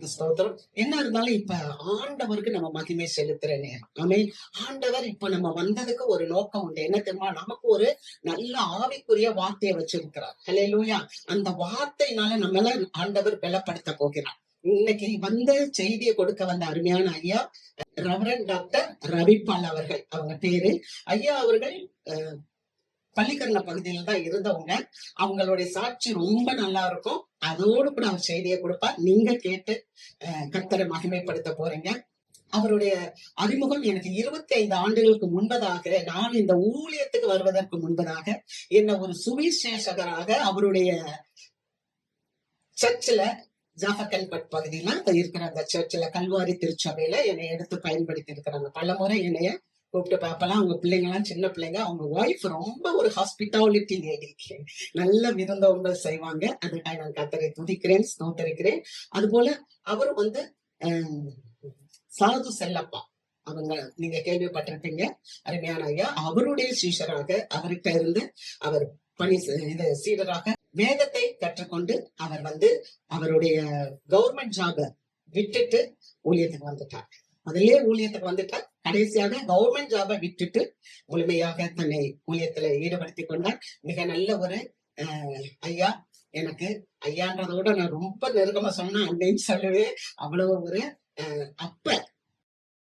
கர்த்தருக்கு ஸ்தோத்திரம். என்ன இருந்தாலும் இப்ப ஆண்டவருக்கு நம்ம மகிமை செலுத்துற நேரம். ஆமென். ஆண்டவர் இப்ப நம்ம வந்ததுக்கு ஒரு நோக்கம் உண்டு. என்ன தெரியுமா? நமக்கு ஒரு நல்ல ஆவிக்குரிய வார்த்தையை வச்சிருக்கிறார். ஹல்லேலூயா. அந்த வார்த்தையினால நம்மள ஆண்டவர் பலப்படுத்த போகிறார். இன்னைக்கு வந்த செய்தியை கொடுக்க வந்த அருமையான ஐயா ரெவரண்ட் டாக்டர் ரவிபால் அவர்கள், அவங்க பேரு. ஐயா அவர்கள் பள்ளிக்கரண பகுதியில தான் இருந்தவங்க. அவங்களுடைய சாட்சி ரொம்ப நல்லா இருக்கும். அதோடு கூட அவர் செய்தியை கொடுப்பார். நீங்க கேட்டு கர்த்தரை மகிமைப்படுத்த போறீங்க. அவருடைய அறிமுகம் எனக்கு 25 ஆண்டுகளுக்கு முன்பதாக, நான் இந்த ஊழியத்துக்கு வருவதற்கு முன்பதாக என்ன ஒரு சுவிசேஷகராக அவருடைய சர்ச்சில் ஜாஃபக்கன்பட் பகுதியில இருக்கிற அந்த சர்ச்சில் கல்வாரி திருச்சபையில என்னை எடுத்து பயன்படுத்தி இருக்கிறாங்க. பல முறை என்னைய கூப்பிட்டு பார்ப்பலாம். அவங்க பிள்ளைங்க எல்லாம் சின்ன பிள்ளைங்க. அவங்க ஒய்ஃப் ரொம்ப ஒரு ஹாஸ்பிட்டாலிட்டி லேடி, நல்ல விருந்தோம்பல் செய்வாங்க. அதுக்காக நான் கர்த்தரை துதிக்கிறேன், ஸ்தோத்தரிக்கிறேன். அது போல அவரும் சாது செல்லப்பா, அவங்க நீங்க கேள்விப்பட்டிருப்பீங்க, அருமையான ஐயா. அவருடைய சீஷராக அவர்கிட்ட இருந்து அவர் பணி சீடராக வேதத்தை கற்றுக்கொண்டு அவர் அவருடைய கவர்மெண்ட் ஜாப விட்டுட்டு ஊழியத்துக்கு வந்துட்டார். அதிலே ஊழியத்துக்கு வந்துட்டார். கடைசியாக கவர்மெண்ட் ஜாபை விட்டுட்டு முழுமையாக தன்னை ஊழியத்துல ஈடுபடுத்திக் கொண்டார். மிக நல்ல ஒரு ஐயா. எனக்கு ஐயான்றதோட நான் ரொம்ப நெருக்கமா சொன்னா அன்னைன்னு சொல்லுவேன். அவ்வளவு ஒரு அப்ப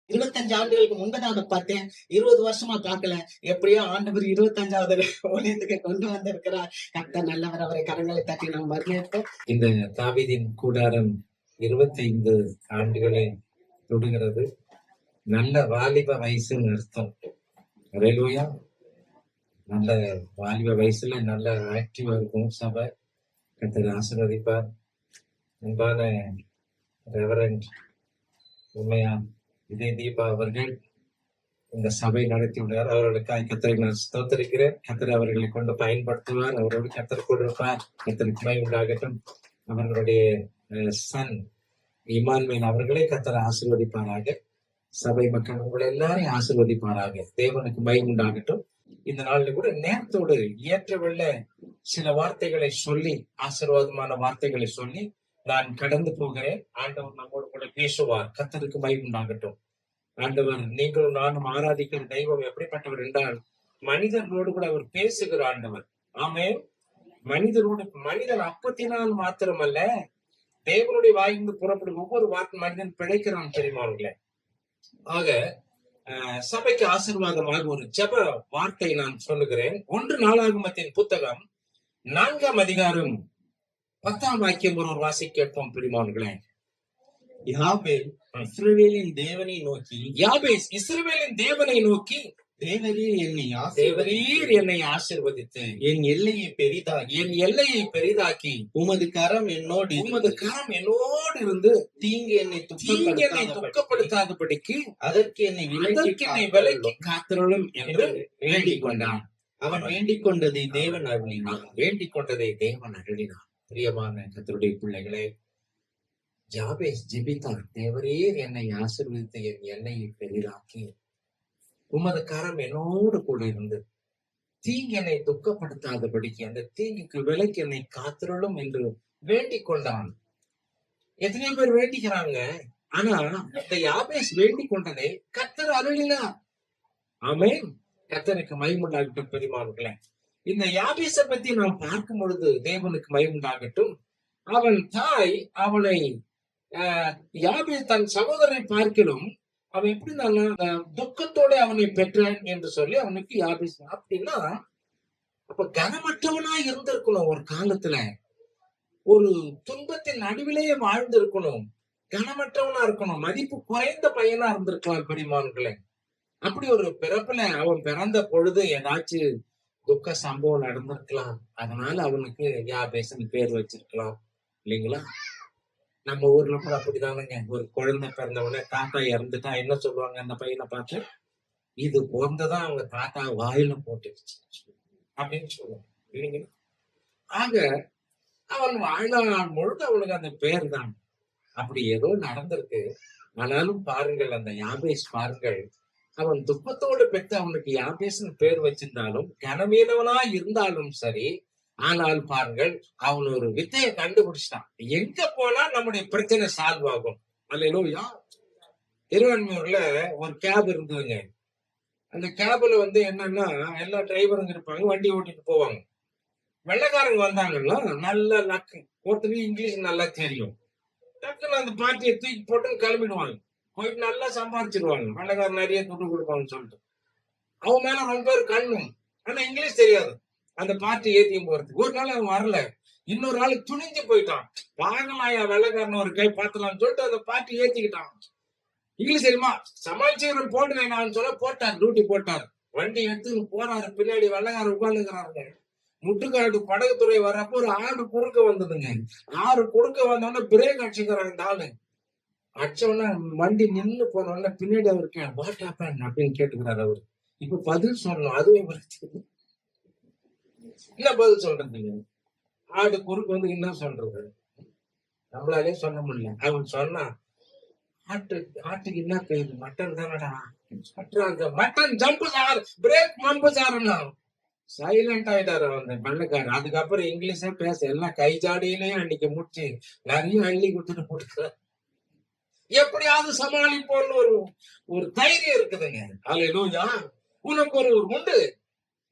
25 ஆண்டுகளுக்கு முன்பதாக பார்த்தேன். 20 வருஷமா பார்க்கல. எப்படியோ ஆண்டவர் 25வது ஊழியத்துக்கு கொண்டு வந்திருக்கிறார். கர்த்தர் நல்லவர். அவரை கரங்களை தட்டி நாம் வரவேற்போம். இந்த தாவீதின் கூடாரம் 25 ஆண்டுகளை தொடுகிறது. நல்ல வாலிப வயசுன்னு அர்த்தம். ஹல்லேலூயா. நல்ல வாலிப வயசுல நல்ல ஆக்டிவா இருக்கும் சபை. கர்த்தர் ஆசீர்வதிப்பார். அன்பான ரெவரண்ட் உண்மையா இதே தீபா அவர்கள் இந்த சபை நடத்தி உள்ளார். அவர்களுக்காக கர்த்தரை நான் ஸ்தோத்தரிக்கிறேன். கர்த்தர் அவர்களை கொண்டு பயன்படுத்துவார். அவரோடு கர்த்தர் கொடுப்பார். கர்த்தருக்கு மகிமை உண்டாகட்டும். அவர்களுடைய சன் இமானுவேல் அவர்களை கர்த்தர் ஆசீர்வதிப்பாராக. சபை மக்கள் உங்களை எல்லாரையும் ஆசீர்வதிப்பாராக. தேவனுக்கு மகிமை உண்டாகட்டும். இந்த நாளில் கூட நேரத்தோடு ஏற்றவுள்ள சில வார்த்தைகளை சொல்லி, ஆசீர்வாதமான வார்த்தைகளை சொல்லி நான் கடந்து போகிறேன். ஆண்டவர் நம்மோடு கூட பேசுவார். கர்த்தருக்கு மகிமை உண்டாகட்டும். ஆண்டவர் நீங்களும் நானும் ஆராதிக்கிற தெய்வம் எப்படிப்பட்டவர் என்றால், மனிதர்களோடு கூட அவர் பேசுகிற ஆண்டவர். ஆமென். மனிதன் அப்பத்தினால் மாத்திரமல்ல, தேவனுடைய வாயிலிருந்து புறப்படும் ஒவ்வொரு வார்த்தை மனிதன் பிழைக்கிறான் தெரியுமாங்களே. ஆக சபைக்கு ஆசீர்வாதமாக ஒரு ஜெப வார்த்தை நான் சொல்லுகிறேன். 1 நாளாகமத்தின் புத்தகம் 4ஆம் அதிகாரம் 10ஆம் வாக்கியம் ஒரு வாசி கேட்போம் பிரியமானவர்களே. யாபேஸ் இஸ்ரவேலின் தேவனை நோக்கி தேவரீர் என்னை ஆசீர்வதித்து என் எல்லையை பெரிதாக்கி உமது கரம் என்னோடு இருந்து தீங்கு என்னை துக்கப்படுத்தாதபடிக்கு அதற்கு என்னை விலக்கி காத்தருளும் என்று வேண்டிக் கொண்டான். அவன் வேண்டிக் கொண்டதை தேவன் அருளினான். பிரியமான கர்த்தருடைய பிள்ளைகளே, யாபேஸ் ஜெபித்தான். தேவரீர் என்னை ஆசீர்வதித்து என் எல்லையை பெரிதாக்கி உமது கரம் என்னோடு கூட இருந்து தீங்கு என்னை துக்கப்படுத்தாதபடிக்கு அந்த தீங்குக்கு விலக்கி என்னை காத்திரலும் என்று வேண்டிக் கொண்டான். எத்தனை பேர் வேண்டிக்கிறாங்க? ஆனா இந்த யாபேஸ் வேண்டிக் கொண்டதை கர்த்தர் அருளினார். ஆமென். கர்த்தருக்கு மகிமை உண்டாகட்டும். பெரியமானவர்களே, இந்த யாபேச பத்தி நாம் பார்க்கும் பொழுது தேவனுக்கு மகிமை உண்டாகட்டும். அவன் தாய் அவனை யாபேஸ் தன் சகோதரனை பார்க்கிலும் அவன் எப்படி துக்கத்தோட அவனை பெற்றான் என்று சொல்லி அவனுக்கு யாபேஸ் அப்படின்னா, அப்ப கனமற்றவனா இருந்திருக்கணும். ஒரு காலத்துல ஒரு துன்பத்தின் நடுவிலேயே வாழ்ந்திருக்கணும். கனமற்றவனா இருக்கணும். மதிப்பு குறைந்த பையனா இருந்திருக்கலாம் பெரியமான்களே. அப்படி ஒரு பிறப்புல அவன் பிறந்த பொழுது ஏதாச்சும் துக்க சம்பவம் நடந்திருக்கலாம். அதனால அவனுக்கு யாபேஸ்னு பேர் வச்சிருக்கலாம் இல்லைங்களா? நம்ம ஊர்ல கூட அப்படிதானுங்க. ஒரு குழந்தை பிறந்தவொடனே தாத்தா இறந்துட்டா என்ன சொல்லுவாங்க அந்த பையனை பார்த்து? இது பிறந்ததான் அவங்க தாத்தா வாயில போட்டுடுச்சு அப்படின்னு சொல்லுவாங்க இல்லைங்களா? ஆக அவன் வாழ்நாள் முழுக்க அவனுக்கு அந்த பேர் தான். அப்படி ஏதோ நடந்திருக்கு. ஆனாலும் பாருங்கள், அந்த யாபேஸ் பாருங்கள், அவன் துக்கத்தோடு பெற்று அவனுக்கு யாபேஸ்னு பேர் வச்சிருந்தாலும், கனவீனவனா இருந்தாலும் சரி, ஆனால் பாருங்கள், அவன் ஒரு வித்தையை கண்டுபிடிச்சிட்டான். எங்க போனா நம்முடைய பிரச்சனை சால்வ் ஆகும். அல்லேலூயா. திருவான்மியூர்ல ஒரு கேப் இருந்ததுங்க. அந்த கேப்ல என்னன்னா, எல்லா டிரைவருங்க இருப்பாங்க, வண்டி ஓட்டிட்டு போவாங்க. வெள்ளைக்காரங்க வந்தாங்கன்னா நல்ல லக்கு, ஒருத்தருக்கு இங்கிலீஷ் நல்லா தெரியும். டக்குன்னு அந்த பார்ட்டியை தூக்கி போட்டு கிளம்பிடுவாங்க. போயிட்டு நல்லா சம்பாதிச்சிருவாங்க. வெள்ளைக்காரன் நிறைய துட்டு கொடுப்பாங்கன்னு சொல்லிட்டு அவன் மேல ரொம்ப பேர் கண்ணும். ஆனா இங்கிலீஷ் தெரியாது அந்த பார்ட்டி ஏத்தியும் போறதுக்கு. ஒரு நாள் அவன் வரல, இன்னொரு ஆள் துணிஞ்சு போயிட்டான். பாகலாயா வெள்ளைக்காரன் ஒரு கை பாத்தலாம்னு சொல்லிட்டு அந்த பார்ட்டி ஏத்திக்கிட்டான். இங்கிலீஷ் தெரியுமா, சமாளிச்சு போட்டு நான் சொல்ல போட்டார், டியூட்டி போட்டார். வண்டி எடுத்து போறாரு, பின்னாடி வெள்ளைக்காரன் உட்காந்துக்கிறாருங்க. முட்டுக்காடு படகுத்துறை வர்றப்போ ஒரு ஆடு குறுக்க வந்ததுங்க. ஆறு குறுக்க வந்தோடனே பிரேக் அடிச்சுக்கிறாங்க. இந்த ஆளு அடிச்சோடனே வண்டி நின்று போனோடனே பின்னாடி அவருக்கு வாட் ஹேப்பன் அப்படின்னு கேட்டுக்கிறாரு. அவரு இப்ப பதில் சொல்லணும், அதுவே என்ன பதில் சொல்றதுங்க? ஆடு குறுக்கு என்ன சொல்றது, நம்மளாலே சொல்ல முடியல. அவன் சொன்னா, ஆட்டுக்கு என்ன கைது, மட்டன் தானடா. அந்த மட்டன் ஜம்பு சார், பிரேக் மம்பு சாருன்னா சைலண்ட் ஆயிட்டாரு அந்த வெள்ளைக்காரர். அதுக்கப்புறம் இங்கிலீஷே பேச எல்லாம் கை ஜாடியிலேயே அன்னைக்கு முடிச்சு நிறைய அள்ளி கொடுத்துட்டு போட்டுக்கிறார். எப்படியாவது சமாளிப்போன்னு ஒரு தைரியம் இருக்குதுங்க. அல்லேலூயா. உனக்கு ஒரு உண்டு,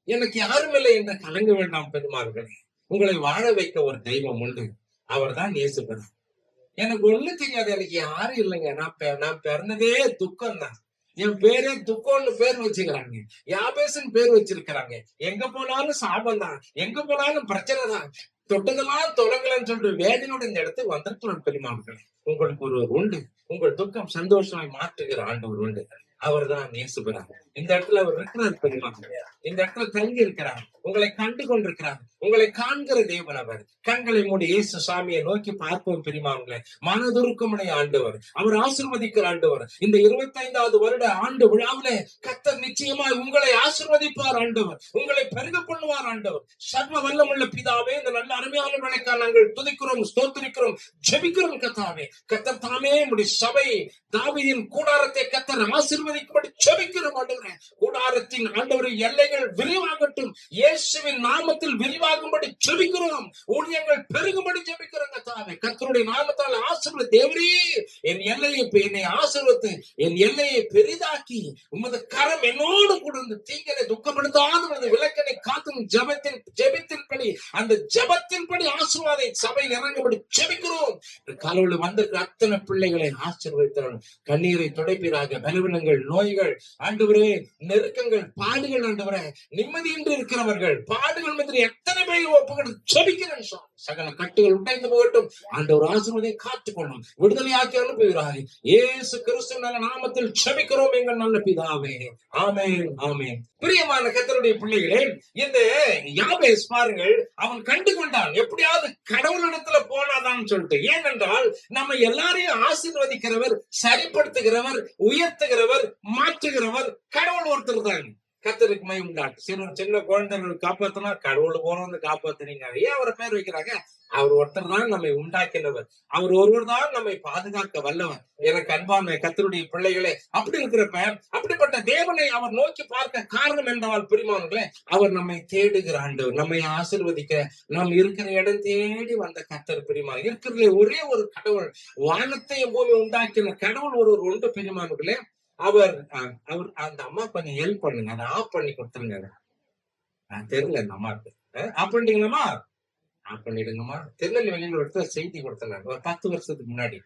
எனக்கு யாரும் இல்லை என்று கலங்க வேண்டாம் பெருமார்களே. உங்களை வாழ வைக்க ஒரு தெய்வம் உண்டு, அவர் தான் இயேசுபிரான். எனக்கு ஒண்ணு தெரியாது, எனக்கு யாரும் இல்லைங்க. நான் பிறந்ததே துக்கம் தான். என் பேரே துக்கம்னு பேர் வச்சுக்கிறாங்க, யாபேசுன்னு பேர் வச்சிருக்கிறாங்க. எங்க போனாலும் சாபம் தான், எங்க போனாலும் பிரச்சனை தான், தொட்டதெல்லாம் தொலைங்கலன்னு சொல்லிட்டு வேதனோட இந்த இடத்துக்கு வந்திருக்கலாம் பெருமாள்களே. உங்களுக்கு ஒரு உண்டு, உங்கள் துக்கம் சந்தோஷமாய் மாற்றுகிற ஆண்டவர் உண்டு, அவர் தான் இயேசுபிரான். இந்த இடத்துல அவர் இருக்கிறார் பெருமாள், இந்த இடத்துல தங்கி இருக்கிறார், உங்களை கண்டு கொண்டிருக்கிறார், உங்களை காண்கிற தேவன் அவர். கண்களை மூடி இயேசு சாமியை நோக்கி பார்ப்போம் பெருமாங்களே. மனதுருக்கமுடைய ஆண்டவர், அவர் ஆசீர்வதிக்கிற ஆண்டவர். இந்த 25வது வருட ஆண்டு விழாவிலே கர்த்தர் நிச்சயமாய் உங்களை ஆசீர்வதிப்பார் ஆண்டவர், உங்களை பெருக பண்ணுவார் ஆண்டவர். சர்வ வல்லமுள்ள பிதாவே, இந்த நல்ல அருமையான வேளைக்காக நாங்கள் துதிக்கிறோம், ஸ்தோத்திரிக்கிறோம், ஜெபிக்கிறோம். கர்த்தாவே, கர்த்தர் தாமே உம்முடைய சபை தாவீதின் கூடாரத்தை கர்த்தர் ஆசீர்வதிக்கும்படி ஜெபிக்கிறோம் ஆண்டவரே. கூடாரத்தின் ஆண்டவரே எல்லைகள் விரிவாகட்டும், இயேசுவின் நாமத்தில் விரிவாகும்படி ஜெபிக்கிறோம். ஊழியங்கள் பெருகும்படி ஜெபிக்கிறோம் கர்த்தாவே. கர்த்தருடைய நாமத்தால் ஆசீர்வதி தேவரே. என் எல்லையை என்னை ஆசீர்வதித்து என் எல்லையை பெரிதாக்கி உமது கரம் என்னோடு கூட இருந்து தீங்கனை துக்கப்படுத்தாத விளக்கனை காத்தும் ஜெபத்தின்படி அந்த ஜெபத்தின்படி ஆசீர்வாதை சபையில் இறங்கும்படி ஜெபிக்கிறோம். காலையில் வந்திருக்கிற அத்தனை பிள்ளைகளை ஆசீர்வதித்தார். கண்ணீரை துடைப்பீராக. பலவீனங்கள், நோய்கள் ஆண்டவரே, நெருக்கங்கள், பாடுகள் ஆண்டவரே, நிம்மதியின்றி இருக்கிறவர்கள், பாடுகள் மத்தியில் எத்தனை பேர் ஒப்புக்கொண்டு ஜெபிக்கிறேன். சகல கட்டுகள் உடைந்து போகட்டும். ஆண்டவர் ஆசீர்வாதத்தை காத்துக்கொள்ளும், விடுதலையாக்கி அனுப்புகிறார். இயேசு கிறிஸ்து நல்ல நாமத்தில் ஜெபிக்கிறோம் எங்கள் நல்ல பிதாவே. ஆமென், ஆமென். பிரியமான கர்த்தருடைய பிள்ளைகளே, இந்த யாபேஸ் பாருங்கள், அவன் கண்டு கொண்டான், எப்படியாவது கடவுளிடத்துல போனாதான் சொல்லிட்டு. ஏனென்றால் நம்ம எல்லாரையும் ஆசீர்வதிக்கிறவர், சரிப்படுத்துகிறவர், உயர்த்துகிறவர், மாற்றுகிறவர் கடவுள் ஒருத்தர் தான். கர்த்தருக்கு மகிமை உண்டாகும். சின்ன குழந்தைகள் காப்பாத்தினா கடவுள் போன காப்பாத்துறீங்க. ஏன் அவரை பேர் வைக்கிறாங்க? அவர் ஒருத்தர் தான் நம்மை உண்டாக்கினவர், அவர் ஒருவர் தான் நம்மை பாதுகாக்க வல்லவர். எனக்கு அன்பான கர்த்தருடைய பிள்ளைகளே, அப்படி இருக்கிறப்ப அப்படிப்பட்ட தேவனை அவர் நோக்கி பார்க்க காரணம் என்றால் பிரியமானவர்களே, அவர் நம்மை தேடுகிற ஆண்டவர், நம்மை ஆசீர்வதிக்க நாம் இருக்கிற இடம் தேடி வந்த கர்த்தர். பிரியமான இருக்கிறதுல ஒரே ஒரு கடவுள், வானத்தையும் பூமி உண்டாக்கின கடவுள் ஒருவர் உண்டு பிரியமானவர்களே. அவர் அந்த அம்மா கொஞ்சம் ஹெல்ப் பண்ணுங்க, அதை ஆஃப் பண்ணி கொடுத்துருங்க. தெரியல இந்த அம்மாவுக்கு. ஆஃப் பண்ணிட்டீங்களா? ஆஃப் பண்ணிடுங்கம்மா. திருநெல்வேலியில் ஒரு செய்தி கொடுத்தாங்க ஒரு 10 வருஷத்துக்கு முன்னாடி.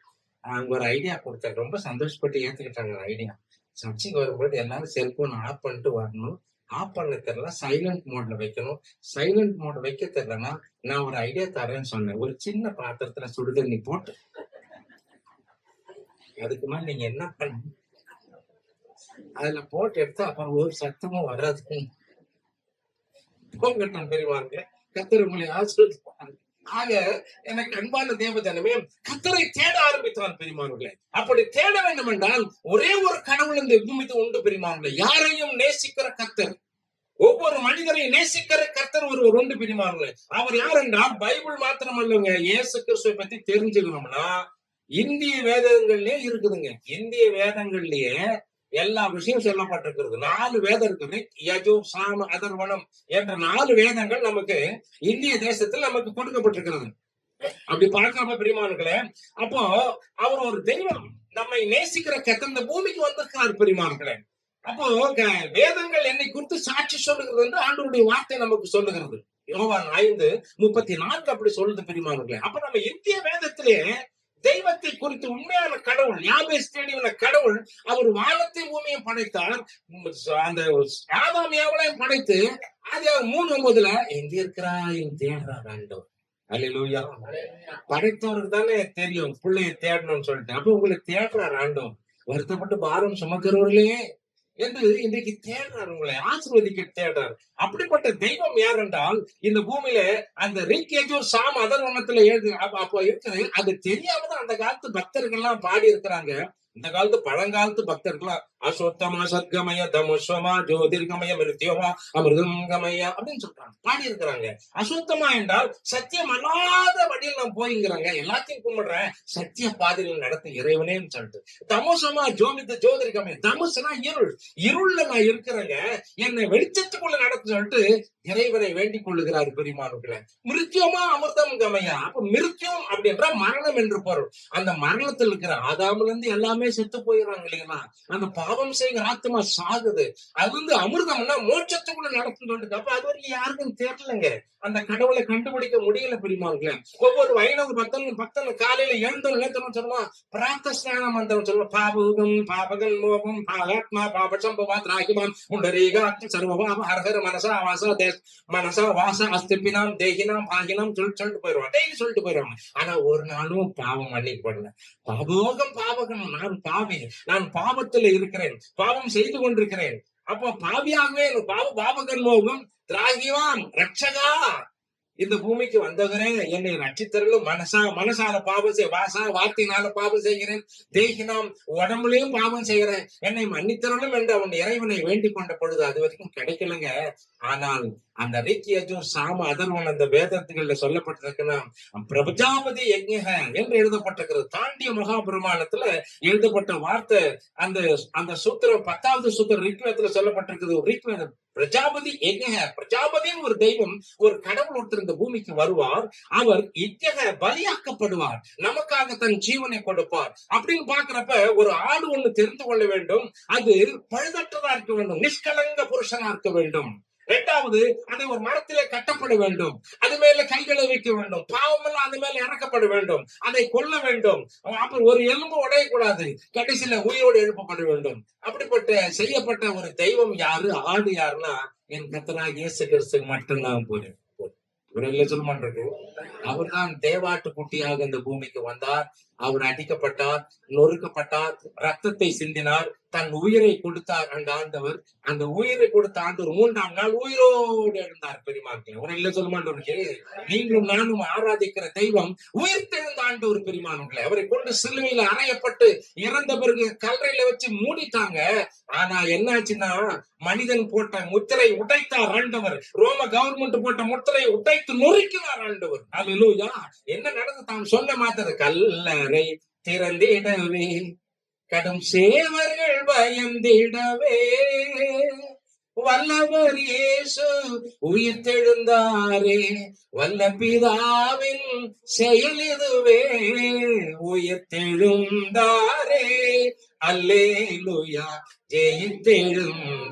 அவங்க ஒரு ஐடியா கொடுத்தாங்க, ரொம்ப சந்தோஷப்பட்டு ஏத்துக்கிட்டாங்க ஐடியா. சர்ச்சைக்கு வரும்போது எல்லாரும் செல்போன் ஆஃப் பண்ணிட்டு வரணும். ஆஃப் பண்ண தெரியல, சைலண்ட் மோட்ல வைக்கணும். சைலண்ட் மோட் வைக்க தெரியலன்னா நான் ஒரு ஐடியா தரேன்னு சொன்னேன். ஒரு சின்ன பாத்திரத்துல சுடுதண்ணி போட்டு அதுக்கு மேல நீங்க என்ன பண்ண, அதுல போட்டு எடுத்து அப்புறம் ஒரு சத்தமும் வராது. போங்கட்டும் பெரியவாங்க. கர்த்தர் உங்களை ஆசீர்வதிப்பார். ஆக எனக்கு அன்பான தேவஜனமே, கர்த்தரை தேட ஆரம்பித்தான் பெரியமானவர்களே. அப்படி தேட வேண்டும் என்றால் ஒரே ஒரு கடவுள் இந்த பூமிக்கு உண்டு பெரியமானவர்களே. யாரையும் நேசிக்கிற கர்த்தர், ஒவ்வொரு மனிதரையும் நேசிக்கிற கர்த்தர் ஒருவர் உண்டு பெரியமானவர்களே. அவர் யார் என்றால் பைபிள் மாத்திரம் அல்லங்க, இயேசு கிறிஸ்துவை பத்தி தெரிஞ்சுக்கணும்னா இந்திய வேதங்கள்லயே இருக்குதுங்க. இந்திய வேதங்கள்லயே எல்லா விஷயம் சொல்லப்பட்டிருக்கிறது. 4 வேதம் இருக்கு. ரிக், யஜுர், சாம, அதர்வனம் என்ற 4 வேதங்கள் நமக்கு இந்திய தேசத்தில் நமக்கு கொடுக்கப்பட்டிருக்கிறது. அப்படி பார்க்காம பிரியமானங்களே, அப்போ அவர் ஒரு தெய்வம், நம்மை நேசிக்கிற கர்த்தர் இந்த பூமிக்கு வந்திருக்கிறார் பிரியமானங்களே. அப்போ வேதங்கள் என்னை குறித்து சாட்சி சொல்லுகிறது என்று ஆண்டவருடைய வார்த்தை நமக்கு சொல்லுகிறது. யோவான் 5:34 அப்படி சொல்லுது பிரியமானங்களே. அப்ப நம்ம இந்திய வேதத்திலே தெய்வத்தை குறித்து உண்மையான கடவுள், யாபேஸ் தேடியுள்ள கடவுள், அவர் வானத்தை பூமியும் படைத்தார். அந்த ஆதாம் ஏவாளையும் படைத்து அது 3:9 எங்க இருக்கிறாய் தேடுறார் ஆண்டவர். அல்லேலூயா. படைத்தவருக்கு தானே தெரியும் பிள்ளையை தேடணும்னு சொல்லிட்டு. அப்ப உங்களை தேடுறார் ஆண்டவர். வருத்தப்பட்டு பாரம் சுமக்கிறவர்களே என்று இன்றைக்கு தேடுறார், உங்களை ஆசீர்வதிக்க தேடுறார். அப்படிப்பட்ட தெய்வம் யார் என்றால், இந்த பூமியில அந்த ரிக், யஜுர், சாம், அதர்வனத்துல எழுது அப்ப இருக்குது. அது தெரியாமதான் அந்த காலத்து பக்தர்கள் எல்லாம் பாடி இருக்கிறாங்க. இந்த காலத்து பழங்காலத்து பக்தர்களா அசோத்தமா சத்கமய தமுஸ்வமா ஜோதிர்கமய மிருத்யோமா அமிர்தங்கமய அப்படின்னு சொல்றாங்க, பாடி இருக்கிறாங்க. அசுத்தமா என்றால் சத்தியம் அல்லாத வழியில் நான் போய்ங்கிறாங்க. எல்லாத்தையும் கும்பிடுறேன், சத்திய பாதையில் நடத்த இறைவனேன்னு சொல்லிட்டு. தமுசமா ஜோதிர்கமய, தமுசுனா இருள், இருள்ல நான் இருக்கிறேங்க, என்னை வெளிச்சத்துக்குள்ள நடத்த சொல்லிட்டு இறைவனை வேண்டிக் கொள்ளுகிறார் பெரியமானவர்களே. மிருத்யோமா அமிர்தம் கமயா. அப்ப மிருத்யம் அப்படின்ற மரணம் என்று பொருள். அந்த மரணத்தில் இருக்கிற ஆதாமுல இருந்து எல்லாமே செத்து போயிடுறாங்க இல்லைங்களா. அந்த பாவம் செய்கிற ஆத்மா சாகுது. அது வந்து அமிர்தம்னா மோட்சத்துக்குள்ள நடத்துன்னு. அப்ப அது வரைக்கும் யாருக்கும் தெரியலங்க, அந்த கடவுளை கண்டுபிடிக்க முடியல பெரியமானவர்களே. ஒவ்வொரு வைணவ பக்தன் காலையில எழுந்தோம் சொல்லுவான், பிரார்த்தஸ்நான மந்திரம் சொல்லுவான். பாபகம் பாபகன் மோகம் பாகாத்மா பாபசம்பவாத் ராகிமான் புண்டரீகாத் சர்வபாப ஹரஹர மனசா வாசா மனசா வாச அஸ்திபினாம் தேகினாம் பாகினாம் சொல்லிட்டு போயிடுவான். டெய்லி சொல்லிட்டு போயிடுவாங்க. ஆனா ஒரு நாளும் பாவம் மன்னிக்க பண்ணல. பாபோகம் பாவகம், நான் பாவி, நான் பாவத்துல இருக்கிறேன், பாவம் செய்து கொண்டிருக்கிறேன். அப்போ பாவியாகவே பாவகன் மோகம் திராகிவாம் ரட்சகா, இந்த பூமிக்கு வந்தவரே என்னை ரட்சித்தருளும். மனசால பாவம் வாசா வார்த்தையினால பாவம் செய்கிறேன், தேகினாம் உடம்புலயும் பாவம் செய்கிறேன், என்னை மன்னித்தருளும் என்று அவன் இறைவனை வேண்டிக் கொண்ட பொழுது அது வரைக்கும் கிடைக்கலங்க. ஆனால் அந்த ரிக், யஜுர், சாம, அதர்வன் அந்த வேதத்துகள்ல சொல்லப்பட்டிருக்குன்னா பிரஜாபதி யஜ்ஞ என்று எழுதப்பட்டிருக்கிறது. தாண்டிய மகாபிரமாணத்துல எழுதப்பட்ட வார்த்தை. அந்த சூத்திரம் 10வது சூத்திரம் ரிக்வேதத்துல சொல்லப்பட்டிருக்குது. ரிக்வேதம் பிரஜாபதி யஜ்ஞ, பிரஜாபதின்னு ஒரு தெய்வம், ஒரு கடவுள் ஒருத்தர் இந்த பூமிக்கு வருவார். அவர் யஜ்ஞ பலியாக்கப்படுவார், நமக்காக தன் ஜீவனை கொடுப்பார். அப்படின்னு பாக்குறப்ப ஒரு ஆடு ஒண்ணு தெரிந்து கொள்ள வேண்டும், அது பழுதற்றதா இருக்க வேண்டும், நிஷ்கலங்க புருஷனா இருக்க வேண்டும். 2வது, அதை ஒரு மரத்திலே கட்டப்பட வேண்டும், அது மேல கைகளை வைக்க வேண்டும், பாவமெல்லாம் அது மேல இறக்கப்பட வேண்டும், அதை கொல்ல வேண்டும், அப்புறம் ஒரு எலும்பு உடையக்கூடாது, கடைசியில உயிரோடு எழுப்பப்பட வேண்டும். அப்படிப்பட்ட செய்யப்பட்ட ஒரு தெய்வம் யாரு, ஆடு யாருன்னா என் கர்த்தராகிய இயேசு கிறிஸ்து மட்டும்தான். போறேன் சொல்ல மாட்டேன். அவர் தான் தேவாட்டு குட்டியாக இந்த பூமிக்கு வந்தார். அவர் அடிக்கப்பட்டார், நொறுக்கப்பட்டார், ரத்தத்தை சிந்தினார், தன் உயிரை கொடுத்தார். அந்த ஆண்டவர், அந்த உயிரை கொடுத்த ஆண்டவர் 3ஆம் நாள் உயிரோடு எழுந்தார் பெரியமானே. ஒரு இல்ல சொல்ல மாட்டேன். நீங்களும் நானும் ஆராதிக்கிற தெய்வம் உயிர் தெழுந்த ஆண்டவர் பெரியமானே. அவரை கொண்டு சிலுவையில அறையப்பட்டு இறந்த பிறகு கல்லறையில வச்சு மூடிட்டாங்க. ஆனா என்னாச்சுன்னா, மனிதன் போட்ட முத்திரை உடைத்தார் ஆண்டவர். ரோம கவர்மெண்ட் போட்ட முத்திரை உடைத்து நொறுக்கினார் ஆண்டவர். அல்லேலூயா. என்ன நடந்து தான் சொல்ல மாத்தது, கல்லறை திறந்திடவே கடும் சேவர்கள் பயந்திடவே வல்லவர் இயேசு உயிர் தெழுந்தாரே, வல்ல பிதாவின் செயல் இதுவே, உயிர் தெழுந்தாரே அல்லேலூயா, ஜெயித்தெழுந்தாரே,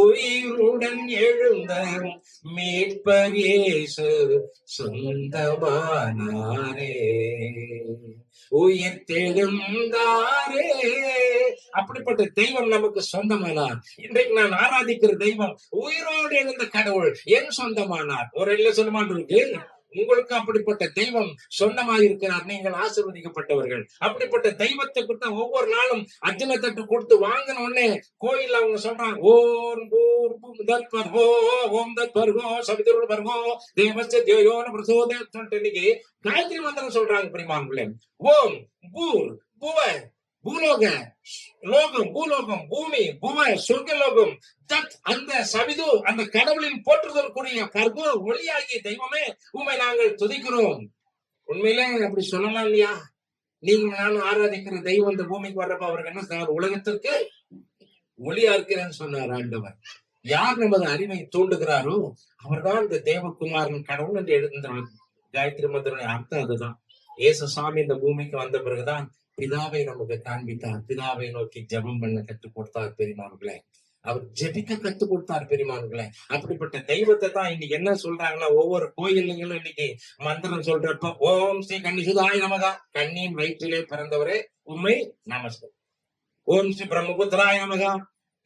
உயிருடன் எழுந்த மீட்பர் இயேசு சொந்தமானாரே, உயிர் தெழுந்தாரே. அப்படிப்பட்ட தெய்வம் நமக்கு சொந்தமானார். இன்றைக்கு நான் ஆராதிக்கிற தெய்வம் உயிரோடு எழுந்த கடவுள் என் சொந்தமானார். ஒரு இல்ல சொல்லமாட்டிருக்கு. உங்களுக்கு அப்படிப்பட்ட தெய்வம் சொந்தமாயிருக்கிறார். நீங்கள் ஆசீர்வதிக்கப்பட்டவர்கள். அப்படிப்பட்ட தெய்வத்தை கொடுத்த ஒவ்வொரு நாளும் அர்ஜுன தட்டு கொடுத்து வாங்கின உடனே கோயில் அவங்க சொல்றாங்க, ஓம் தத் பர்கோ ஓம் தத் பர்கோ சவிதரோட பர்கோ தேவஸ்ய தேயோன பிரசோதே சொல்லிட்டு இன்னைக்கு காயத்ரி மந்திரம் சொல்றாங்க பிரிமான்களே. ஓம் பூர் புவ பூலோக லோகம், பூலோகம், பூமி, புவ சொர்க்கலோகம், தத் அந்த சவிது அந்த கடவுளின் போற்றுதற்குரிய பர்கோ ஒளியாகிய தெய்வமே உண்மை நாங்கள் துதிக்கிறோம். உண்மையிலே அப்படி சொல்லலாம் இல்லையா? நீங்க நானும் ஆராதிக்கிற தெய்வம் இந்த பூமிக்கு வர்றப்ப அவருக்கு என்ன சொன்னார்? உலகத்திற்கு ஒளியா இருக்கிறேன்னு சொன்னார் ஆண்டவர். யார் நமது அறிவை தூண்டுகிறாரோ அவர்தான் இந்த தேவகுமாரன் கடவுள் என்று எழுதுகிறார். காயத்ரி மந்திரனுடைய அர்த்தம் அதுதான். இயேசு சாமி இந்த பூமிக்கு வந்த பிறகுதான் பிதாவை நமக்கு காண்பித்தார். பிதாவை நோக்கி ஜெபம் பண்ண கற்றுக் கொடுத்தார் பெரியமார்களே. அவர் ஜெபிக்க கற்றுக் கொடுத்தார் பெரியமார்களே. அப்படிப்பட்ட தெய்வத்தை தான் இன்னைக்கு என்ன சொல்றாங்கன்னா, ஒவ்வொரு கோயில்களும் இன்னைக்கு மந்திரம் சொல்றப்ப ஓம் ஸ்ரீ கன்னிசுதாய நமகா, கண்ணியின் வயிற்றிலே பிறந்தவரே உம்மை நமஸ்காரம். ஓம் ஸ்ரீ பிரம்மபுத்திராய நமகா,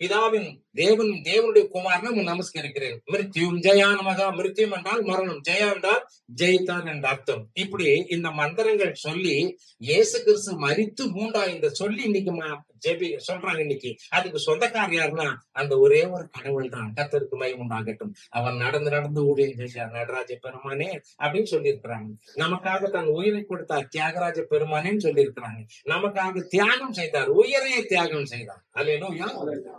பிதாவின் தேவனுடைய குமாரனை நமஸ்கரிக்கிறேன். மிருத்யும் ஜெயா நமகா, மிருத்யும் என்றால் மரணம், ஜெயா என்றால் ஜெயித்தான் என்ற அர்த்தம். இப்படி இந்த மந்திரங்கள் சொல்லி இயேசு கிறிஸ்து மரித்து மூண்டா இந்த சொல்லி இன்னைக்கு ஜெபி சொல்றாங்க. இன்னைக்கு அதுக்கு சொந்தக்காரர் யாருன்னா அந்த ஒரே ஒரு கடவுள் தான். கர்த்தருக்கு மகிமை உண்டாகட்டும். அவன் நடந்து ஊழியம் செய்தார், நடராஜ பெருமானே அப்படின்னு சொல்லி இருக்கிறாங்க. நமக்காக தன் உயிரை கொடுத்தார், தியாகராஜ பெருமானேன்னு சொல்லி இருக்கிறாங்க. நமக்காக தியாகம் செய்தார், உயிரையே தியாகம் செய்தார். அல்லேலூயா.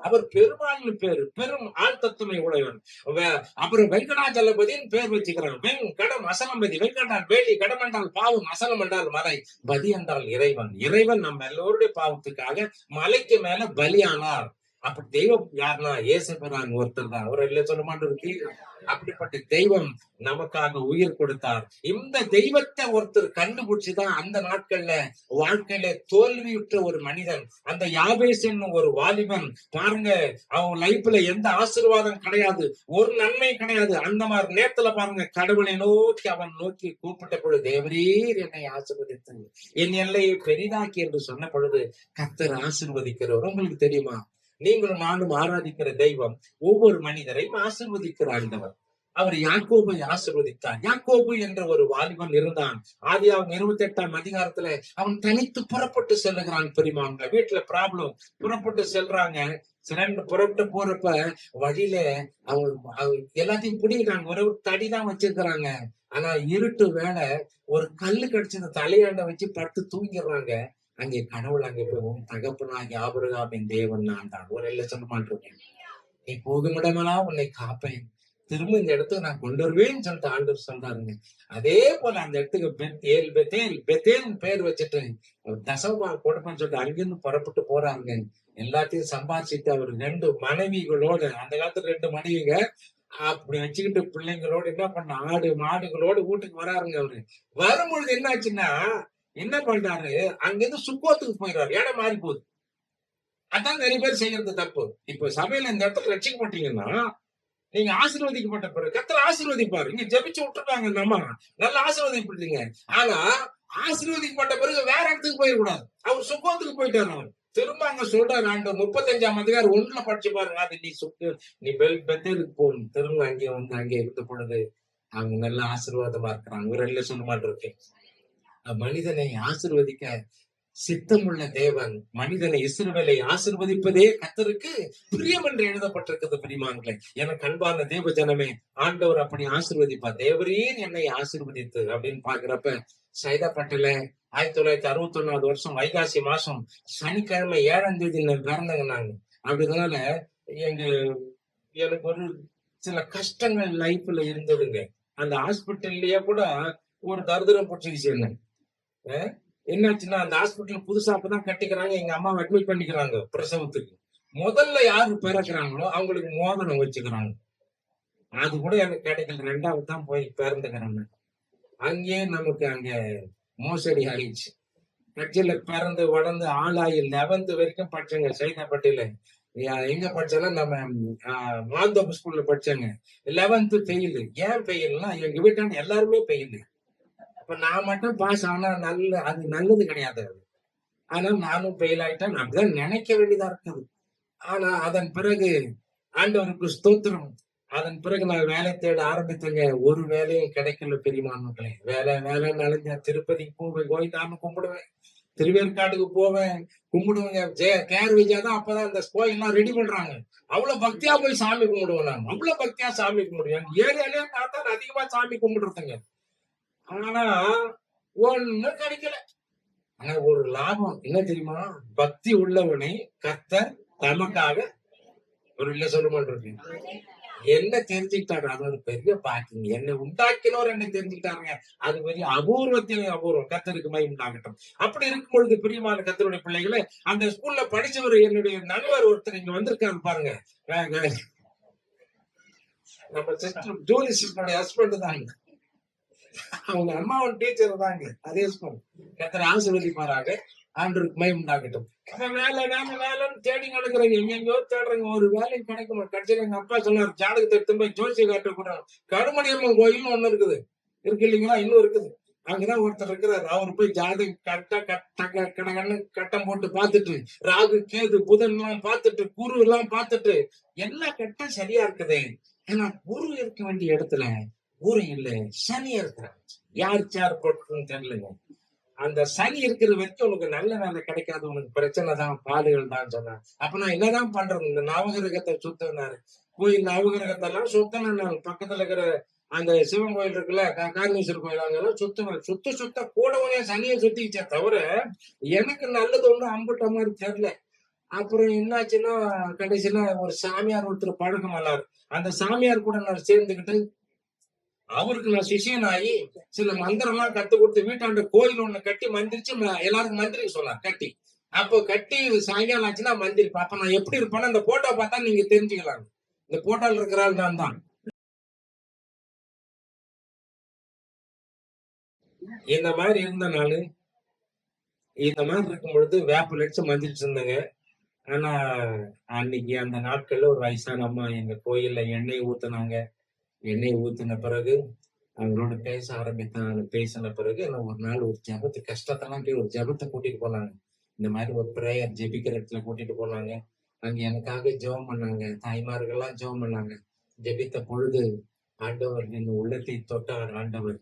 அவர் பெருமாள் பேரு, பெரும் ஆள் தத்துவமை உடையவன். அப்புறம் வெங்கடாஜலபதினு பேர் வச்சுக்கிறாங்க. வெங்கடம் அசலம்பதி, வெங்கடால் வேலி, கடம் என்றால் பாவம், அசலம் என்றால் மலை, பதி என்றால் இறைவன். இறைவன் நம்ம எல்லோருடைய பாவத்துக்காக மலைக்கு மேல பலியானார். அப்படி தெய்வம் யாருன்னா இயேசு பிரான் ஒருத்தர் தான். அவர் இல்ல சொல்ல மாட்டேன். அப்படிப்பட்ட தெய்வம் நமக்காக உயிர் கொடுத்தார். இந்த தெய்வத்தை ஒருத்தர் கண்டுபிடிச்சுதான் அந்த நாட்கள்ல வாழ்க்கையில தோல்வியுற்ற ஒரு மனிதன், அந்த யாபேஸ் என்னும் ஒரு வாலிபன் பாருங்க, அவன் லைஃப்ல எந்த ஆசீர்வாதம் கிடையாது, ஒரு நன்மை கிடையாது. அந்த மாதிரி நேரத்துல பாருங்க, கடவுளை நோக்கி அவன் நோக்கி கூப்பிட்ட பொழுது, தேவரீர் என்னை ஆசீர்வதித்து என் எல்லையை பெரிதாக்கி என்று சொன்ன பொழுது கர்த்தர் ஆசீர்வதிக்கிறவர். உங்களுக்கு தெரியுமா, நீங்களும் நானும் ஆராதிக்கிற தெய்வம் ஒவ்வொரு மனிதரையும் ஆசீர்வதிக்கிற ஆண்டவர். அவர் யாக்கோபை ஆசீர்வதித்தார். யாக்கோபு என்ற ஒரு வாலிபன் இருந்தான். ஆதியாகமம் 28ஆம் அதிகாரத்துல அவன் தனித்து புறப்பட்டு செல்லுகிறான். பெரியமாங்க வீட்டுல ப்ராப்ளம், புறப்பட்டு செல்றாங்க. புறப்பட்டு போறப்ப வழியில அவங்க எல்லாத்தையும் பிடிக்கிறாங்க. ஒரே ஒரு தடிதான் வச்சிருக்கிறாங்க. ஆனா இருட்டு வேலை, ஒரு கல்லு கடிச்சது தலையாண்ட வச்சு படுத்து தூங்கிடுறாங்க. அங்கே கடவுள் அங்கே போய், உன் தகப்பனாகி ஆபிரகாமின் தேவன் நான் தான். ஒரு எல்லை சொல்ல மாட்டேன், நீ போகும் இடமெல்லாம் உன்னை காப்பேன், திரும்ப இந்த இடத்துக்கு நான் கொண்டு வருவேன்னு சொல்லிட்டு ஆண்டவர் சொல்றாருங்க. அதே போல அந்த இடத்துக்கு பெத்தேல் பேர் வச்சுட்டு தசமா கொடுப்பேன்னு சொல்லிட்டு அங்கிருந்து புறப்பட்டு போறாங்க. எல்லாத்தையும் சம்பாதிச்சுட்டு அவர் 2 மனைவிகளோட, அந்த காலத்துல 2 மனைவிங்க அப்படி வச்சுக்கிட்டு பிள்ளைங்களோட என்ன பண்ண, ஆடு மாடுகளோட வீட்டுக்கு வராருங்க. அவரு வரும்பொழுது என்ன ஆச்சுன்னா, என்ன பண்றாரு, அங்கிருந்து சுக்கோத்துக்கு போயிடுறாரு. இடம் மாறி போகுது. அதான் நிறைய பேர் செய்யறது தப்பு. இப்ப சபையில இந்த இடத்துல ரட்சிக்கப்பட்டீங்கன்னா, நீங்க ஆசீர்வதிக்கப்பட்ட பிறகு கர்த்தர் ஆசீர்வதிப்பாரு. இங்க ஜெபிச்சு விட்டுருக்காங்க, நம்ம நல்லா ஆசீர்வதிப்படுறீங்க. ஆனா ஆசீர்வதிக்கப்பட்ட பிறகு வேற இடத்துக்கு போயிடக்கூடாது. அவர் சுக்கோத்துக்கு போயிட்டாரு. அவர் திரும்ப அங்க சொல்றாரு ஆண்டவர் 35ஆம் அதிகாரம் 1 படிச்சு பாருங்க. அது நீ பெத்தேலுக்கு போகணும். திரும்ப அங்கே வந்து அங்கே இருந்த பொழுது அவங்க நல்ல ஆசீர்வாதமா இருக்கிறாங்க. ஒரு எல்லை சொல்ல மாட்டிருக்கேன். மனிதனை ஆசீர்வதிக்க சித்தமுள்ள தேவன், மனிதனை இஸ்ரவேலை ஆசீர்வதிப்பதே கர்த்தருக்கு பிரியம் என்று எழுதப்பட்டிருக்கிறது. பிரியமானங்களே, எனக்கு அன்பான தேவ ஜனமே, ஆண்டவர் அப்படி ஆசீர்வதிப்பார். தேவரீர் என்னை ஆசீர்வதித்து அப்படின்னு பாக்குறப்ப சைதாப்பேட்டையில 1961 வருஷம் வைகாசி மாசம் சனிக்கிழமை 7ஆம் தேதி பிறந்தங்க நாங்க. அப்படினால எனக்கு ஒரு சில கஷ்டங்கள் லைஃப்ல இருந்ததுங்க. அந்த ஹாஸ்பிட்டல்லயே கூட ஒரு தருதரம் பிடிச்சிருச்சு. என்னாச்சுன்னா, அந்த ஹாஸ்பிட்டல் புதுசா அப்பதான் கட்டிக்கிறாங்க. எங்க அம்மாவை அட்மிட் பண்ணிக்கிறாங்க பிரசவத்துக்கு. முதல்ல யாரு பிறக்கிறாங்களோ அவங்களுக்கு மோதிரம் வச்சுக்கிறாங்க. அது கூட எனக்கு கிடைக்கல. 2வது தான் போய் பிறந்துக்கிறாங்க. அங்கேயே நமக்கு அங்க மோசடி ஆயிடுச்சு. கட்சியில பிறந்து வளர்ந்து ஆளாயி 11th வரைக்கும் படிச்சேங்க சைதாப்பேட்டையில. எங்க படிச்சாலும் நம்ம மாந்தோப்பு ஸ்கூல்ல படிச்சாங்க. 11th fail. ஏன் ஃபெயில்னா, எங்க வீட்டாண்ட எல்லாருமே ஃபெயில். அப்ப நான் மட்டும் பாஸ் ஆனா அது நல்லது கிடையாது. ஆனா நானும் ஃபெயில் ஆயிட்டேன். அப்படிதான் நினைக்க வேண்டியதா இருக்குது. ஆனா அதன் பிறகு ஆண்டவருக்கு ஸ்தோத்திரம். அதன் பிறகு நான் வேலை தேட ஆரம்பித்தேங்க. ஒரு வேலையும் கிடைக்கல பெரியமானங்களே. வேலை நலஞ்ச திருப்பதிக்கு போவேன், கோயிந்தான்னு கும்பிடுவேன், திருவேற்காடுக்கு போவேன், கும்பிடுவேங்க. கேர் விஜயா அப்பதான் அந்த கோயில்லாம் ரெடி பண்றாங்க. அவ்வளவு பக்தியா போய் சாமி கும்பிடுவேன். நான் அவ்வளவு பக்தியா சாமி கும்பிடுவேன். ஏரியாலே நான் தான் அதிகமா சாமி கும்பிடுறதுங்க. ஆனா ஒண்ணும் கிடைக்கல. ஆனா ஒரு லாபம் என்ன தெரியுமா, பக்தி உள்ளவனை கர்த்தர் தமக்காக ஒரு இல்ல சொல்ல மாட்டேன். என்ன தெரிஞ்சுக்கிட்டாரு, அது ஒரு பெரிய பாக்கியம். என்னை உண்டாக்கினோர் என்னை தெரிஞ்சுக்கிட்டாருங்க. அது பெரிய அபூர்வத்திலே அபூர்வம். கர்த்தருக்கு மகிமை உண்டாகட்டும். அப்படி இருக்கும் பொழுது பிரியமான கர்த்தருடைய பிள்ளைகளே, அந்த ஸ்கூல்ல படிச்சவர் என்னுடைய நண்பர் ஒருத்தர் இங்க வந்திருக்காரு பாருங்க. நம்ம சிஸ்டர் ஜூலி சிஸ்டருடைய ஹஸ்பண்ட் தாங்க. அவங்க அம்மாவும் டீச்சர் தாங்க. அதே ஸ்கூல். கர்த்தர் ஆசீர்வதிப்பாராக. ஆண்டவருக்கு மகிமை உண்டாகட்டும். வேலைன்னு தேடி நடக்கிறேங்க. எங்கெங்கயோ தேடுறேங்க. ஒரு வேலையும் கிடைக்குமா? கடைசியில எங்க அப்பா சொன்னார், ஜாதகத்தை எடுத்து போய் ஜோசிய காட்ட கூட கருமணியம்மன் கோயில்னு ஒண்ணு இருக்குது. இருக்கு இல்லைங்களா? இன்னும் இருக்குது. அங்கதான் ஒருத்தர் இருக்கிறாரு. அவர் போய் ஜாதகம் கரெக்டா கடகன்னு கட்டம் போட்டு பார்த்துட்டு, ராகு கேது புதன் எல்லாம் பார்த்துட்டு, குரு எல்லாம் பார்த்துட்டு, எல்லா கட்டம் சரியா இருக்குது. ஆனா குரு இருக்க வேண்டிய இடத்துல குரு இல்ல, சனி இருக்கிறார். யார் போட்டுன்னு தெரியலங்க. அந்த சனி இருக்கிற வரைக்கும் உனக்கு நல்ல வேலை கிடைக்காது, உனக்கு பிரச்சனை தான், பாடுகள் தான் சொன்னார். அப்ப நான் என்னதான் பண்றது? இந்த நவகிரகத்தை சுத்தினாரு. கோயில் நவகிரகத்தை எல்லாம் சுத்தணும். பக்கத்துல இருக்கிற அந்த சிவன் கோயில் இருக்குல்ல, காரணேஸ்வரர் கோயில், அங்கெல்லாம் சுத்துவேன். சுத்த கூடவனே சனியை சுத்திச்சே தவிர எனக்கு நல்லது ஒண்ணும் அம்புட்ட மாதிரி தெரியல. அப்புறம் என்னாச்சுன்னா, கடைசியில ஒரு சாமியார் ஒருத்தர் பழக்கம் ஆனார். அந்த சாமியார் கூட நான் சேர்ந்துக்கிட்டு அவருக்கு நான் சிஷியன் ஆகி சில மந்திரம் எல்லாம் கத்து கொடுத்து வீட்டாண்ட கோயில் ஒண்ணு கட்டி மந்திரிச்சு எல்லாருக்கும் மந்திரிக்க சொன்னார். கட்டி அப்போ கட்டி சாயங்காலம் ஆச்சுன்னா மந்திரிப்பேன். அப்ப நான் எப்படி இருப்பேன்னா, இந்த போட்டோ பார்த்தா நீங்க தெரிஞ்சுக்கலாம். இந்த போட்டோல இருக்கிற ஆள் தான். இந்த மாதிரி இருந்த நாளு, இந்த மாதிரி இருக்கும் பொழுது வேப்ப லட்சம் மந்திரிச்சு இருந்தேங்க. ஆனா அன்னைக்கு அந்த நாட்கள்ல ஒரு வயசான அம்மா எங்க கோயில்ல எண்ணெய் ஊத்துனாங்க. எண்ணெய் ஊத்தின பிறகு அவங்களோட பேசின பிறகு என்ன ஒரு நாள் ஒரு ஜபத்து கஷ்டத்தெல்லாம் போய் ஒரு ஜபத்தை கூட்டிட்டு போனாங்க. இந்த மாதிரி ஒரு பிரேயர் ஜெபிக்கிற இடத்துல கூட்டிட்டு போனாங்க. அங்க எனக்காக ஜெபம் பண்ணாங்க. தாய்மார்கள்லாம் ஜெபம் பண்ணாங்க. ஜெபித்த பொழுது ஆண்டவர் என் உள்ளத்தை தொட்டார் ஆண்டவர்.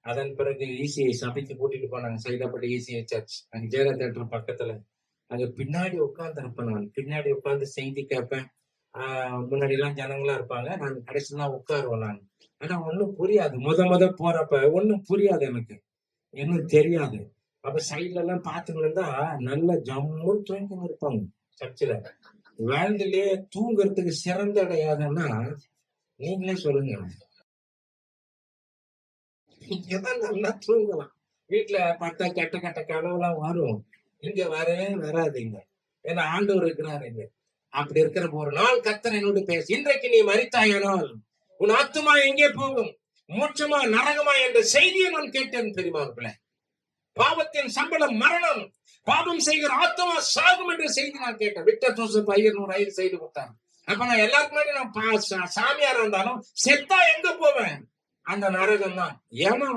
அதன் பிறகு ஈசிஐ சபைக்கு கூட்டிட்டு போனாங்க. சைதாப்பட்டி ஈசிஐ சர்ச், அங்க ஜெயலா தேட்டர் பக்கத்துல. அங்க பின்னாடி உட்கார்ந்து இருப்பேன். நான் பின்னாடி உட்கார்ந்து செய்தி கேட்பேன். முன்னாடி எல்லாம் ஜனங்களா இருப்பாங்க. நான் கடைசிலாம் உட்காருவேன் நான். ஆனா ஒண்ணும் புரியாது. முத போறப்ப ஒண்ணும் புரியாது எனக்கு. இன்னும் தெரியாது. அப்ப சைட்ல எல்லாம் பாத்துட்டு இருந்தா நல்ல ஜம்முன்னு தூங்கின்னு இருப்பாங்க. சர்ச்சில் வேல்டுலயே தூங்குறதுக்கு சிறந்த இடையாதுன்னா நீங்களே சொல்லுங்க. இங்கதான் நல்லா தூங்கலாம். வீட்டுல பார்த்தா கெட்ட கனவுலாம் வரும். இங்க வரவே வராதுங்க. ஏன்னா ஆண்டவர் இருக்கிறாரு இங்க. அப்படி இருக்கிற ஒரு நாள் கர்த்தர் என்னோடு பேச, இன்றைக்கு நீ மரித்தாயானால் உன் ஆத்துமா எங்கே போகும், மோட்சமா நரகமா என்ற செய்தியை நான் கேட்டேன். பெரியமார்களே, பாவத்தின் சம்பளம் மரணம், பாவம் செய்கிற ஆத்மா சாகும் என்ற செய்தி நான் கேட்டேன். விக்டர் ஜோசப் ஐயர் 100 செய்து கொடுத்தாங்க. அப்ப நான் எல்லாருக்குமே நான் சாமியாரா இருந்தாலும் செத்தா எங்க போவேன்? அந்த நரகம் தான். ஏமா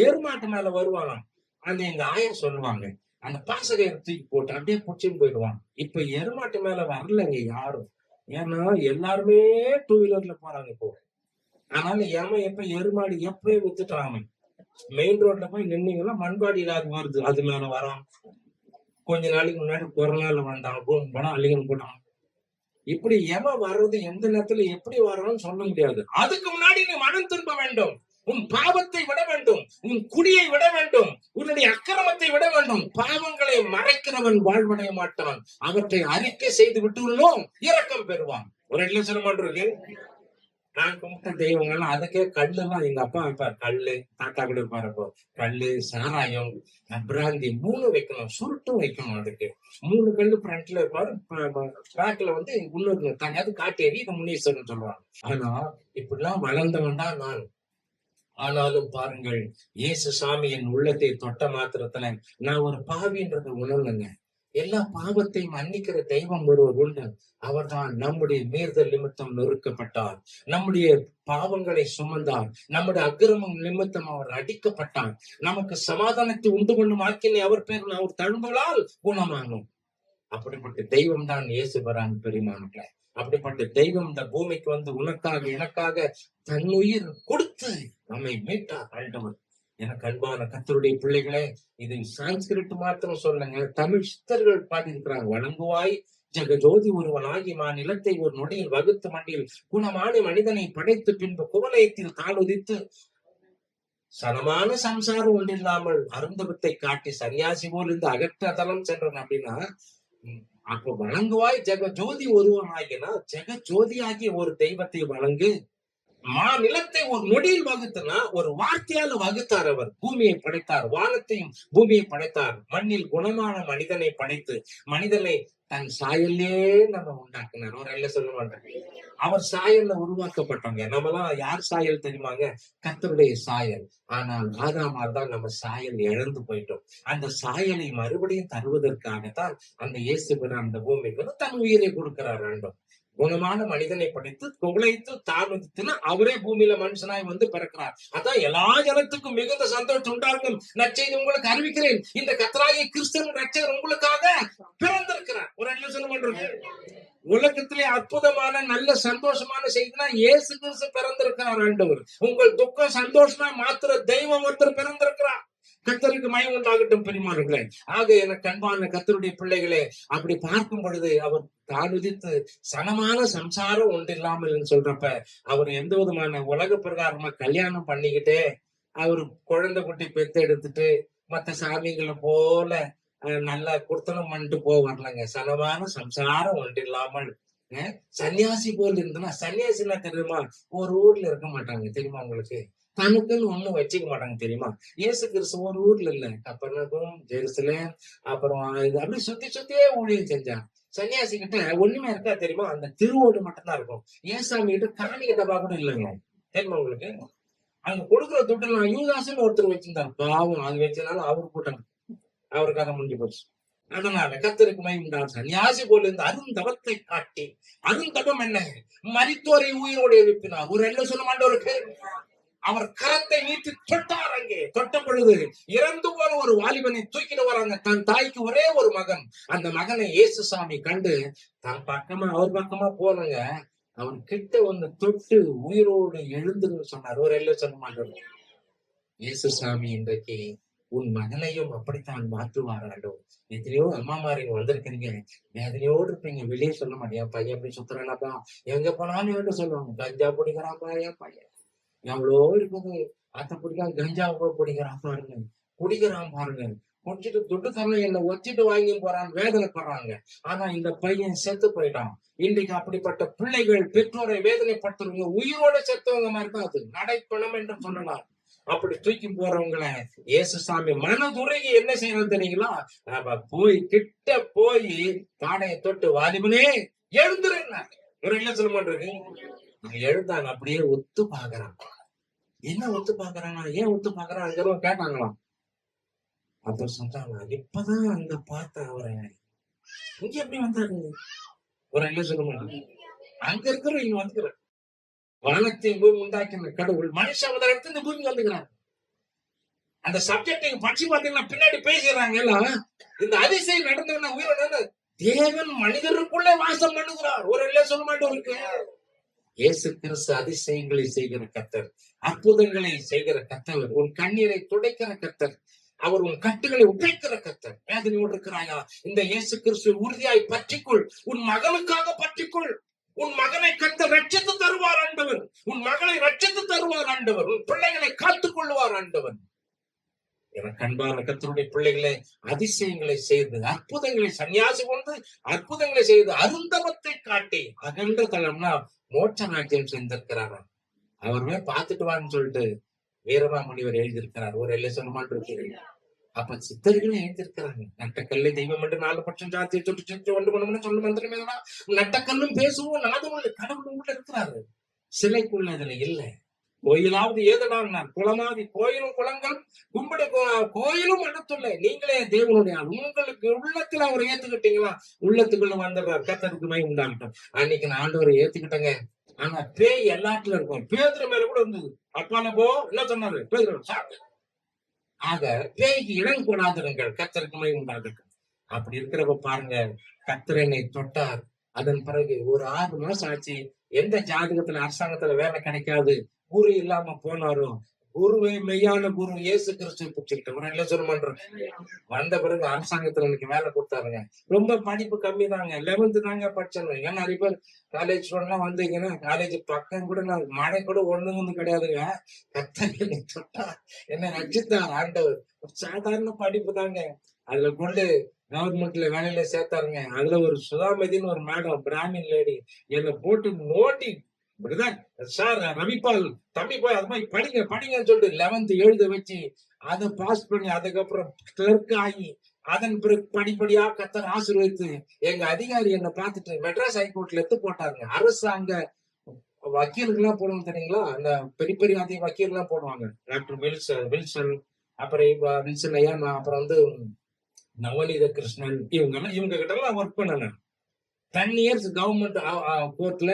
ஏர்மாட்டு மேல வருவானாம். அந்த எங்க ஆயா சொல்லுவாங்க, அந்த பாசகையை தூக்கி போட்டு அப்படியே புடிச்சுன்னு போயிடுவான். இப்ப எருமாட்டு மேல வரலங்க யாரும். ஏன்னா எல்லாருமே 2 வீலர்ல போறாங்க இப்போ. ஆனாலும் எப்ப எருமாடு எப்பவே வித்துட்டாங்க. மெயின் ரோட்ல போய் நின்னீங்கன்னா மண்பாடி இல்லாத வருது, அது மேல வரான். கொஞ்ச நாளைக்கு முன்னாடி கொரோனால வந்தாங்க, படம் அள்ளிகன் போட்டான். இப்படி வர்றது எந்த நேரத்துல எப்படி வர்றோம்னு சொல்ல முடியாது. அதுக்கு முன்னாடி நீ மனம் திரும்ப வேண்டும். உன் பாவத்தை விட வேண்டும், உன் குடியை விட வேண்டும், உன்னுடைய அக்கிரமத்தை விட வேண்டும். பாவங்களை மறைக்கிறவன் வாழ்வடைய மாட்டான். அவற்றை அறிக்கை செய்து விட்டு இரக்கம் பெறுவான். ஒரு இலட்சணம் இருக்கு. நான் கும்பிட்ட தெய்வங்கள்லாம் அதுக்கே கல்லு எல்லாம் எங்க அப்பா வைப்பார். கல்லு தாத்தா கூட இருப்பாரு. கல்லு, சாராயம், பிராந்தி 3 வைக்கணும், சுருட்டும் வைக்கணும். அதுக்கு 3 கல்லு ஃப்ரண்ட்ல இருப்பாரு, பேக்ல இன்னொரு தனியாவது காட்டேரி இதை முனீஸ்வரன் சொல்லுவாங்க. ஆனா இப்படிலாம் வளர்ந்தவன் தான் நான். ஆனாலும் பாருங்கள், இயேசு சாமி என் உள்ளத்தை தொட்ட மாத்திரத்துல நான் ஒரு பாவின்றதை உணர்ந்தங்க. எல்லா பாவத்தையும் மன்னிக்கிற தெய்வம் ஒருவர் உண்டு. அவர்தான் நம்முடைய மீறுதல் நிமித்தம் நொறுக்கப்பட்டார், நம்முடைய பாவங்களை சுமந்தார், நம்முடைய அக்கிரமம் நிமித்தம் அவர் அடிக்கப்பட்டார். நமக்கு சமாதானத்தை உண்டு பண்ணும் ஆக்கினை அவர் பேர் அவர் தழும்பலால் குணமாகும். அப்படிப்பட்ட தெய்வம் தான் இயேசு வரான். பெரியமானங்களே, அப்படிப்பட்ட தெய்வம் இந்த பூமிக்கு உனக்காக எனக்காக தன்னுயிர் கொடுத்து நம்மை மீட்டார் ஆண்டவர். எனக்கு அன்பான கர்த்தருடைய பிள்ளைகளே, இது சான்ஸ்கிரிட் மாத்திரம் சொல்லுங்க, தமிழ் சித்தர்கள் பாடியிருக்கிறாங்க. வணங்குவாய் ஜெகஜோதி ஒருவனாகி நிலத்தை ஒரு நொடியில் வகுத்து மண்டியில் குணமான மனிதனை படைத்து பின்பு குவலயத்தில் தாளுதித்து சனமான சம்சாரம் ஒன்றில்லாமல் அருந்தவத்தை காட்டி சன்னியாசி போல் இந்த அகற்ற தலம் சென்றன. அப்படின்னா அப்ப வணங்குவாய் ஜெக ஜோதி ஒருவன் ஆகினா ஜெக ஜோதி ஆகிய ஒரு தெய்வத்தை வணங்கு. நிலத்தை ஒரு நொடியில் வகுத்துனா ஒரு வார்த்தையால வகுத்தார். அவர் பூமியை படைத்தார், வானத்தையும் பூமியை படைத்தார். மண்ணில் குணமான மனிதனை படைத்து மனிதனை தன் சாயல்லே நம்ம உண்டாக்குனார். ஒரு அல்ல சொல்ல மாட்டாங்க, அவர் சாயல்ல உருவாக்கப்பட்டவங்க. நம்மலாம் யார் சாயல் தெரியுமாங்க? கர்த்தருடைய சாயல். ஆனால் ஆதாமால் தான் நம்ம சாயல் இழந்து போயிட்டோம். அந்த சாயலை மறுபடியும் தருவதற்காகத்தான் அந்த இயேசு பிரான் அந்த பூமிக்கு வந்து தன் உயிரை கொடுக்கிறார். ஆண்டவர் குணமான மனிதனை படைத்து குலைத்து தாழ்த்துனா அவரே பூமியில மனுஷனாய் வந்து பிறக்கிறார். அதான் எல்லா ஜனத்துக்கும் மிகுந்த சந்தோஷம் உண்டாகும் நற்செய்தி உங்களுக்கு அறிவிக்கிறேன், இந்த கர்த்தராகிய கிறிஸ்துவின் ரட்சகர் உங்களுக்காக பிறந்திருக்கிறார். ஒரு என்ன சொல்ல பண்றது? உலகத்திலே அற்புதமான நல்ல சந்தோஷமான செய்தினா இயேசு கிறிஸ்து பிறந்திருக்கிறார். ஆண்டவர் உங்கள் துக்கம் சந்தோஷமா மாத்திர தெய்வம் ஒருத்தர் பிறந்திருக்கிறார். கர்த்தருக்கு மயம் உண்டாகட்டும் பெரியமானங்களே. ஆக எனக்கு அன்பான கர்த்தருடைய பிள்ளைகளே, அப்படி பார்க்கும் பொழுது அவர் தான் விதித்து சனமான சம்சாரம் ஒன்றில்லாமல் சொல்றப்ப அவர் எந்த விதமான உலக பிரகாரமா கல்யாணம் பண்ணிக்கிட்டே அவரு குழந்தை குட்டி பெத்து எடுத்துட்டு மத்த சாமிகளை போல நல்லா குர்த்தனம் பண்ணிட்டு வரலங்க. சனமான சம்சாரம் ஒன்றில்லாமல் சன்னியாசி போல் இருந்தனா, சன்னியாசினா தெரியுமா, ஒரு ஊர்ல இருக்க மாட்டாங்க தெரியுமா உங்களுக்கு, தனக்குன்னு ஒண்ணும் வச்சுக்க மாட்டாங்க தெரியுமா. இயேசு கிறிஸ்து ஒரு ஊர்ல இல்ல, கப்பர்நகூம், ஜெருசலேம், அப்புறம் இது அப்படி சுத்தி சுத்தியே ஊழியம் செஞ்சாங்க. சன்னியாசி கிட்ட ஒண்ணுமே இருக்கா தெரியுமா, அந்த திருவோடு மட்டும்தான் இருக்கும். ஏசாமி கிட்ட காணிக்க டப்பா கூட இல்லைங்க தெரியுமா உங்களுக்கு. அங்க கொடுக்குற துட்டு யூதாசுன்னு ஒருத்தர் வச்சிருந்தாரு, பாவம் அது வச்சனால அவரு கூட்டம் அவருக்கு அதை முடிஞ்சு போச்சு. அதனால கர்த்தருக்கு மகிமை. சன்னியாசி போல இருந்து அருந்தவத்தை காட்டி, அருந்தவம் என்ன, மரித்தோரை உயிரோடு எழுப்பினார். ஒரு என்ன சொல்ல மாட்டவருக்கு அவர் கரத்தை நீட்டி தொட்டார். அங்கே தொட்ட பொழுது இறந்து போன ஒரு வாலிபனை தூக்கிட்டு வராங்க. தன் தாய்க்கு ஒரே ஒரு மகன். அந்த மகனை இயேசு சாமி கண்டு தன் பக்கமா அவர் பக்கமா போனங்க. அவன் கிட்ட வந்து தொட்டு உயிரோடு எழுந்துன்னு சொன்னார். ஒரு எல்ல சொல்ல மாட்டார். இயேசு சாமி இன்றைக்கு உன் மகனையும் அப்படித்தான் மாற்றுவாராண்டோ. எத்தனையோ அம்மாமாரிங்க வந்திருக்கிறீங்க, வேதனையோடு இருப்பீங்க, வெளியே சொல்ல மாட்டேன். என் பையன் அப்படி சுத்துறானாப்பா, எங்க போனாலும் என்று சொல்லுவாங்க. கஞ்சா பிடிக்கிறாப்பா என் பையன், எவ்வளோ இருக்குது. அத்தை பிடிக்காம கஞ்சா பிடிக்கிறான் பாருங்க, குடிக்கிறான் பாருங்க, குடிச்சிட்டு துட்டு தரணும் என்ன வச்சுட்டு வாங்கி போறான், வேதனைப்படுறாங்க. ஆனா இந்த பையன் செத்து போயிட்டான். இன்றைக்கு அப்படிப்பட்ட பிள்ளைகள் பெற்றோரை வேதனைப்படுத்துறவங்க உயிரோட செத்தவங்க மாதிரி தான் அது நடைப்பணம் என்று சொல்லலாம். அப்படி தூக்கி போறவங்களை இயேசு சாமி மனதுருகி என்ன செய்யணும் தெரியுங்களா, போய் கிட்ட போய் தாடையை தொட்டு வாலிபனே எழுந்துருங்க. ஒரு இல்ல சொல்ல மாட்டிருக்கு. எழுந்தாங்க, அப்படியே ஒத்து பாக்குறான். என்ன ஒத்து பாக்குறானா, ஏன் ஒத்து பாக்குறான் கேட்டாங்களாம். அப்ப சொல்றாங்க, இப்பதான் அங்க பார்த்த அவரை, இங்க எப்படி வந்தாரு? ஒரு இல்ல சொல்ல மாட்டாங்க. அங்க இருக்கிற இங்க வந்துக்கிற வானத்தை பூமி உண்டாக்கின கடவுள் மனுஷ அவதாரத்தை இந்த பூமிக்கு வந்துக்கிறார். அந்த சப்ஜெக்ட் நீங்க படிச்சு பாத்தீங்கன்னா பின்னாடி பேசுறாங்க எல்லாம். இந்த அதிசயம் நடந்தவன உயிரோட தேவன் மனிதருக்குள்ளே வாசம் பண்ணுகிறார். ஒரு இல்ல சொல்ல மாட்டோம் இருக்கு. இயேசு கிறிஸ்து அதிசயங்களை செய்கிற கர்த்தர், அற்புதங்களை செய்கிற கர்த்தர், உன் கண்ணீரை துடைக்கிற கர்த்தர், அவர் உன் கட்டுகளை உடைக்கிற கர்த்தர். வேதனையோடு இருக்கிறாயா? இந்த இயேசு கிறிஸ்து உறுதியாய் பற்றிக்கொள். உன் மகனுக்காக பற்றிக்கொள். உன் மகனை கர்த்தர் ரட்சித்து தருவார் ஆண்டவர். உன் மகளை ரட்சித்து தருவார் ஆண்டவர். உன் பிள்ளைகளை காத்துக் கொள்வார் ஆண்டவர். எனக்கு அன்பான கர்த்தருடைய பிள்ளைகளை அதிசயங்களை செய்து அற்புதங்களை சன்னியாசி கொண்டு அற்புதங்களை செய்து அருந்தவத்தை காட்டி அகன்ற தளம்னா மோட்ச நாட்டியம் செஞ்சிருக்கிறாராம். அவருமே பார்த்துட்டு வான்னு சொல்லிட்டு வீரமாமுனிவர் எழுதியிருக்கிறார். ஒரு எல்லை சொல்லுமான் இருக்கிறீங்க. அப்ப சித்தர்களும் எழுதியிருக்கிறாங்க. நட்டக்கல்லை தெய்வம் என்று 4 பட்சம் ஜாத்தியை தொட்டு ஒன்று பண்ணணும்னு சொல்ல மந்திரமே நட்டக்கல்லும் பேசுவோம் நாதம் கடவுள் உள்ள இருக்கிறாரு. சிலைக்குள்ள அதுல இல்ல. கோயிலாவது ஏதனார் குளமாதி கோயிலும் குளங்களும் கும்பிட கோயிலும் எடுத்துள்ள நீங்களே தேவனுடைய உங்களுக்கு உள்ளத்துல அவரை ஏத்துக்கிட்டீங்களா, உள்ளத்துக்குள்ள வந்துடுறாரு. கர்த்தருக்கு மகிமை உண்டாகட்டும். அன்னைக்கு நான் ஆண்டவரை ஏத்துக்கிட்டேங்க. ஆனா பேய் எல்லாத்துல இருக்கும். பேதுரு மேல கூட இருந்தது. அப்பால போ என்ன சொன்னாரு பேதுரு, ஆக பேய்க்கு இடம் கூடாதுங்கள். கர்த்தருக்கு மகிமை உண்டாகட்டும். அப்படி இருக்கிறப்ப பாருங்க, கர்த்தர் என்னை தொட்டார். அதன் பிறகு ஒரு 6 மாசம் ஆச்சு. எந்த ஜாதகத்துல அரசாங்கத்துல வேலை கிடைக்காது, குரு இல்லாம போனாரும் குருவை மெய்யான குரு இயேசு கிறிஸ்துவை பிடிச்சுக்கிட்டு சொல்ல மாட்டேன். வந்த பிறகு அரசாங்கத்துல எனக்கு வேலை கொடுத்தாருங்க. ரொம்ப படிப்பு கம்மி தாங்க, 11th தாங்க படிச்சேன். ஏன்னா நிறைய பேர் காலேஜ் ஸ்டூடெண்ட்லாம் வந்தீங்கன்னா காலேஜ் பக்கம் கூட நான் மழை கூட ஒண்ணும் கிடையாதுங்க. கர்த்தர் தொட்டா என்ன ரட்சித்தார் ஆண்டவர். சாதாரண படிப்பு தாங்க. அதுல கொண்டு கவர்மெண்ட்ல வேலையில சேர்த்தாருங்க. அதுல ஒரு சுதாமதின்னு ஒரு மேடம், பிராமின் லேடி, என்னை போட்டு நோண்டி, இப்படிதான் சார் ரவிபால் தம்பி போய் அது மாதிரி படிங்க படிங்கன்னு சொல்லிட்டு 11th எழுத வச்சு அதை பாஸ் பண்ணி அதுக்கப்புறம் கிளர்க் ஆகி அதன் பிறகு படிப்படியா கத்தர் ஆசீர்வதித்து எங்க அதிகாரி என்னை பார்த்துட்டு மெட்ராஸ் ஹைகோர்ட்ல எடுத்து போட்டாருங்க. அரசாங்க வக்கீலுக்கு எல்லாம் போடுவாங்க தெரியுங்களா, அந்த பெரிய பெரிய அதிக வக்கீல் எல்லாம் போடுவாங்க. டாக்டர் வில்சன், அப்புறம் வில்சன் ஐயா, நான் அப்புறம் நவநீத கிருஷ்ணன், இவங்க கிட்ட எல்லாம் ஒர்க் பண்ணேன். 10 years கவர்மெண்ட் கோர்ட்ல,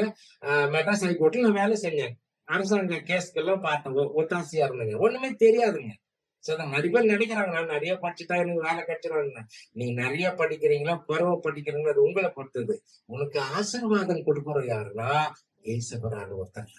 மெட்ராஸ் ஹைகோர்ட்ல நான் வேலை செஞ்சேன். அரசாங்க கேஸ்க்கெல்லாம் பார்த்தேன், ஒத்தாசியா இருந்தேங்க. ஒண்ணுமே தெரியாதுங்க. சரி, நிறைய பேர் நினைக்கிறாங்க நான் நிறைய படிச்சுட்டா எனக்கு வேலை கிடைச்சிடும். நீ நிறைய படிக்கிறீங்களா குறைவா படிக்கிறீங்களா அது உங்களை பொறுத்தது. உனக்கு ஆசீர்வாதம் கொடுக்குறோம் யாருன்னா ஏசபரான ஒருத்தர்.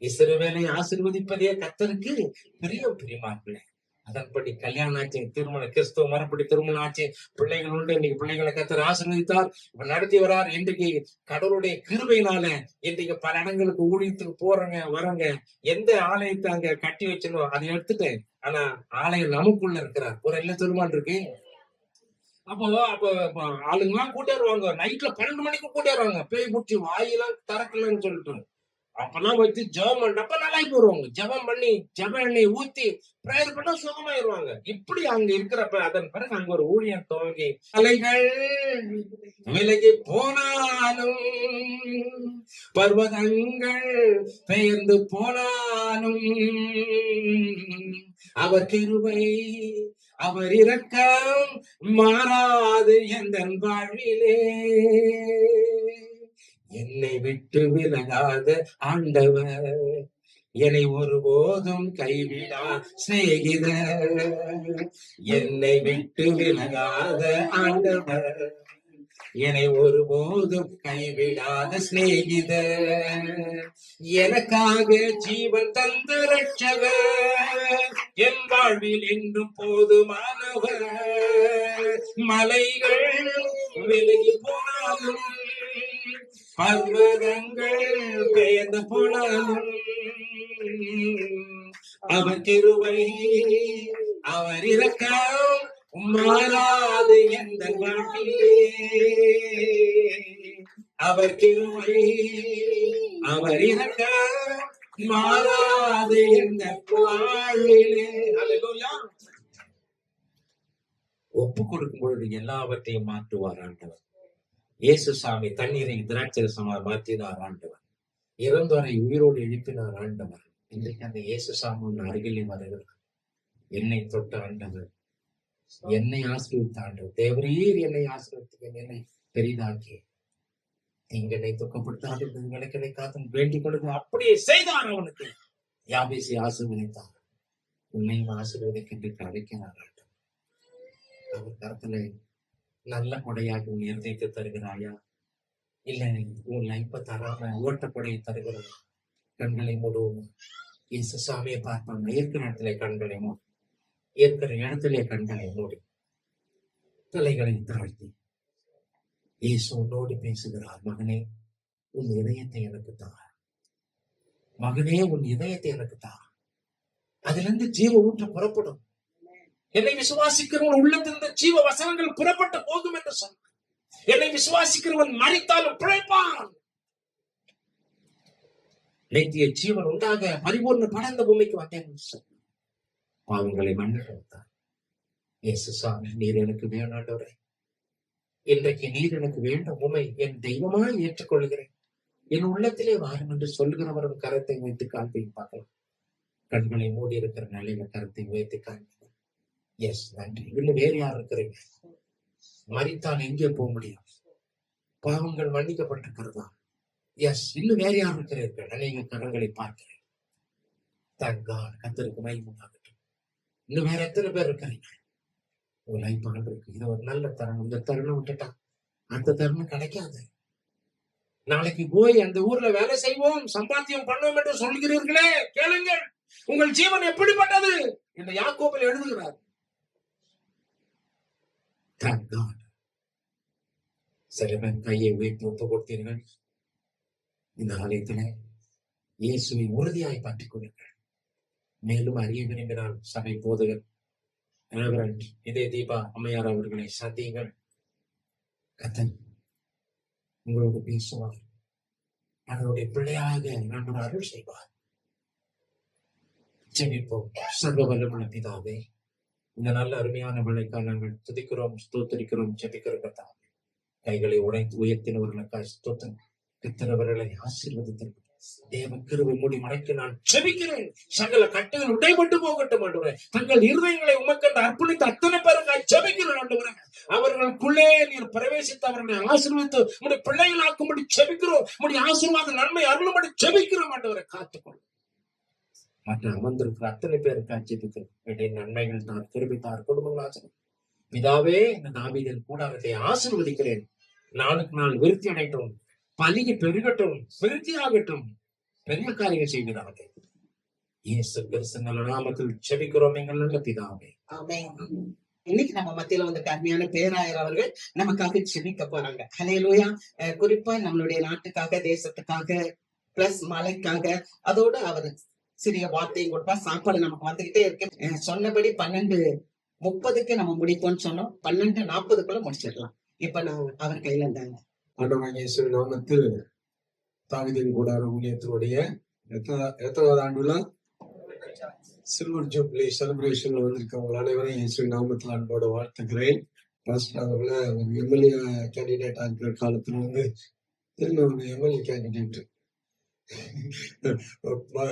இஸ்ரவேலை ஆசீர்வதிப்பதே கத்தருக்கு பிரியமாக்குள்ள. அதன்படி கல்யாணம் ஆச்சு, திருமணம், கிறிஸ்துவ மறுபடி திருமணம் ஆச்சு, பிள்ளைகள் உண்டு. இன்னைக்கு பிள்ளைகளை கத்தர் ஆசீர்வதித்தார், நடத்தி வரார். இன்றைக்கு கடவுளுடைய கிருபையினால இன்றைக்கு பல இடங்களுக்கு ஊழியத்துக்கு போறங்க வரங்க. எந்த ஆலயத்தை அங்க கட்டி வச்சனோ அதை எடுத்துட்டு, ஆனா ஆலயம் நமக்குள்ள இருக்கிறார். ஒரு இல்ல திருமணம் இருக்கு. அப்போ ஆளுங்கெல்லாம் கூட்டிடுவாங்க, நைட்ல 12 மணிக்கு கூட்டிடுவாங்க, பேய் பிடிச்சி வாயெல்லாம் திறக்கலன்னு சொல்லிட்டு. அப்பெல்லாம் வச்சு ஜெபம் பண்ணப்ப நல்லாக்கி வருவாங்க. ஜெபம் பண்ணி ஜெப எண்ணெய் ஊத்தி பிரேயர் பண்ணா சுகமாயிருவாங்க. இப்படி அங்க இருக்கிறப்ப அதன் பிறகு அங்க ஒரு ஊழியம் துவங்கி, அலைகள் விலகி போனாலும் பர்வதங்கள் பெயர்ந்து போனாலும் அவர் கிருபை அவர் இரக்கம் மாறாது எந்தன் வாழ்விலே. என்னை விட்டு விலகாத ஆண்டவர், என்னை ஒருபோதும் கைவிடா சிநேகிதர். என்னை விட்டு விலகாத ஆண்டவர், என்னை ஒருபோதும் கைவிடாத சிநேகிதர். எனக்காக ஜீவன் தந்த ரட்சகர், என் வாழ்வில் என்றும் போதுமானவர். மலைகள் விலகி போனாலும் பர்வதங்கள் பெயர்ந்து போனாலும் அவர் கிருபை அவர் இரக்கம் மாறாது எந்த வாழ்விலே. அவர் கிருபை அவர் இரக்கம் மாறாது எந்த வாழ்விலே. அல்லேலூயா. ஒப்பு கொடுக்கும் பொழுது எல்லாவற்றையும் மாற்றுவார் ஆண்டவர். இயேசு சாமி தண்ணீரை திராட்சரசமா மாற்றினார் ஆண்டவர். இறந்தவரை உயிரோடு எழுப்பினார் ஆண்டவர். இன்றைக்கு அந்த இயேசு சாமி அருகிலே வருகிறார். என்னை தொட்ட ஆண்டவர், என்னை ஆசீர்வதித்த ஆண்டவர். தேவரீர் என்னை ஆசீர்வதித்து என்னை பெரிதாக்கி தீங்கனை துக்கப்படுத்தாது விளக்கனை காத்து வேண்டிக் கொண்டு அப்படியே செய்தார். அவனுக்கு யாபேசை ஆசீர்வதித்தார். உன்னையும் ஆசீர்வதிக்கின்ற அழைக்கிறார் ஆண்டவர். அவர் கருத்துல நல்ல கொடையாக உன் இருதயத்தை தருகிறாயா, இல்ல உன் லைஃப தராம ஓட்டப்படையை தருகிறாயா? கண்களை மூடுவோம். இயேசு சாமியை பார்ப்பாங்க. இருக்கிற இடத்துல கண்களை மூடி, இருக்கிற இடத்துல கண்களை மூடி, தலைகளை தாழ்த்தி இயேசு உன்னோடு பேசுகிறார். மகனே, உன் இதயத்தை எனக்கு தா. மகனே, உன் இதயத்தை எனக்கு தா. அதுல இருந்து ஜீவ ஊற்று புறப்படும். என்னை விசுவாசிக்கிறவன் உள்ளத்திலிருந்து ஜீவ வசனங்கள் புறப்பட்டு போகும் என்று சொன்னார். என்னை விசுவாசிக்கிறவன் மரித்தாலும் பிழைப்பான். நித்திய ஜீவன் உண்டாக பரிபூர்ண படந்த பூமிக்கு வந்தேன். பாவங்களை மன்னித்தார். இயேசு சாமி, நீர் எனக்கு வேண்டாண்டவரே, இன்றைக்கு நீர் எனக்கு வேண்டும், உமை என் தெய்வமாய் ஏற்றுக்கொள்கிறேன், என் உள்ளத்திலே வாரும் என்று சொல்லுகிறவரும் கரத்தை வைத்து காண்பையும் பார்க்கலாம். கண்களை மூடி இருக்கிற நிலையில கரத்தை வைத்து காண்பேன். எஸ், நன்றி. இன்னும் வேறு யார் இருக்கிறீங்க? மரித்தால் எங்கே போக முடியும்? பாவங்கள் மன்னிக்கப்பட்டிருக்கிறதா? எஸ். இன்னும் வேறு யார் இருக்கிறீர்கள்? அநேக கரங்களை பார்க்கிறேன். தங்கால் கத்தருக்கு மகிமையாகட்டும். இன்னும் வேற எத்தனை பேர் இருக்கிறீங்க? உங்க லைஃப் இருக்கு. இது ஒரு நல்ல தருணம். இந்த தருணம் விட்டுட்டா அந்த தருணம் கிடைக்காது. நாளைக்கு போய் அந்த ஊர்ல வேலை செய்வோம், சம்பாத்தியம் பண்ணுவோம் என்று சொல்கிறீர்களே, கேளுங்கள், உங்கள் ஜீவன் எப்படிப்பட்டது என்று யாக்கோபில் எழுதுகிறார். சில பேர் கையை உயர்த்தி ஒப்பு கொடுத்தீர்கள். இந்த ஆலயத்தில இயேசுவை உறுதியாய் பற்றிக் கொள்ளுங்கள். மேலும் அறிய விரும்பினால் சபை போதகர் இதே தீபா அம்மையார் அவர்களை சந்தியுங்கள். கர்த்தர் உங்களோடு பேசுவார். அவருடைய பிள்ளையாக நான் அருள் செய்வார். ஜெபிப்போம். சர்வ வல்லமுள்ள பிதாவே, இந்த நல்ல அருமையான வேளைக்காக நாங்கள் துதிக்கிறோம், ஸ்தோத்தரிக்கிறோம், ஜெபிக்கிறோம் கர்த்தாவே. கைகளை உடைத்து உயர்த்தினவர்களுக்காக ஸ்தோத்திரம். கர்த்தரவர்களை ஆசீர்வதித்திருக்கிறார். தேவ கிருபை மூடி மறைத்து நான் ஜெபிக்கிறேன். சகல கட்டுகள் உடைபட்டு போகட்டும் ஆண்டவரே. தங்கள் இருதயங்களை உமக்கென்று அர்ப்பணித்த அத்தனை பேருக்காக ஜெபிக்கிறேன் ஆண்டவரே. அவர்களுக்குள்ளே நீர் பிரவேசித்து அவர்களை ஆசீர்வதித்து உங்களுடைய பிள்ளைகளாக்கும்படி ஜெபிக்கிறோம். உங்களுடைய ஆசீர்வாத நன்மை அருளும்படி ஜெபிக்கிறோம் ஆண்டவரை. காத்துக்கொள்ளும். மற்ற அமர்ந்திருக்கிற அத்தனை பேருக்காக ஜெபிக்கிறோம். என்னுடைய நன்மைகள் தான் கிருபை தார், குடும்பங்கள் ஆசீர்வதி. பிதாவே, இந்த தாவீதின் கூடாரத்தை ஆசீர்வதிக்கிறேன். நாளுக்கு நாள் விருத்தி அடையட்டும், பலிக்கு பெருகட்டும், விருத்தி ஆகட்டும், பெரிய காரியம் செய்கிறார்கள். இயேசு கிறிஸ்து நல்ல நாமத்தில் ஜெபிக்கிறோம் எங்கள் நல்ல பிதாவே. ஆமென். இன்னைக்கு நம்ம மத்தியில வந்து அருமையான பேராயர் அவர்கள் நமக்காக ஜெபிக்க போறாங்க. ஹல்லேலூயா. குறிப்பா நம்மளுடைய நாட்டுக்காக, தேசத்துக்காக, பிளஸ் மலைக்காக, அதோட அவர் சிறிய வார்த்தையும் கொடுப்பா. சாப்பாடு நமக்கு வந்துகிட்டே இருக்கு. சொன்னபடி 12:30 நம்ம முடிப்போம்னு சொன்னோம். 12:40 முடிச்சிடலாம். இப்ப நான் அவர் கையில இருந்தாங்க. ஆண்டவராகிய இயேசுவின் நாமத்தில் தாவீதின் கூடார ஊழியத்தினுடைய எத்தனாவது ஆண்டுல சில்வர் ஜூப்ளி செலிப்ரேஷன்ல வந்திருக்கவங்க அனைவரையும் இயேசுவின் நாமத்தில் அன்போடு வாழ்த்துக்கிறேன். பாஸ்டர் அவர்கள ஒரு எம்எல்ஏ கேண்டிடேட் இருக்கிற காலத்துல இருந்து திரும்ப ஒரு எம்எல்ஏ கேண்டிடேட்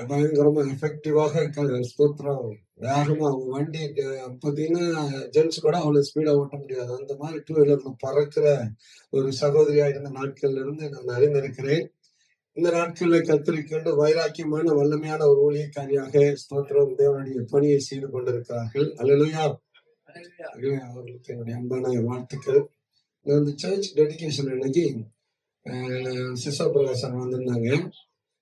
பயங்கரமா எஃபெக்டிவாக இருக்காது. ஸ்தோத்திரம். வேகமா அவங்க வண்டி பாத்தீங்கன்னா ஜென்ஸ் கூட அவ்வளவு ஸ்பீடா ஓட்ட முடியாது. அந்த மாதிரி டூ வீலர்ல பறக்கிற ஒரு சகோதரியா இருந்த நாட்கள்ல இருந்து நான் அறிந்திருக்கிறேன். இந்த நாட்கள்ல கத்திரிக்கொண்டு வைராக்கியமான வல்லமையான ஒரு ஊழியக்காரியாக ஸ்தோத்திரம் தேவனுடைய பணியை செய்து கொண்டிருக்கிறார்கள். அல்லேலூயா. அவர்களுக்கு என்னுடைய அன்பான வாழ்த்துக்கள். இந்த சர்ச் டெடிகேஷன் அன்னைக்கு சிசோ பிரகாசன் வந்திருந்தாங்க.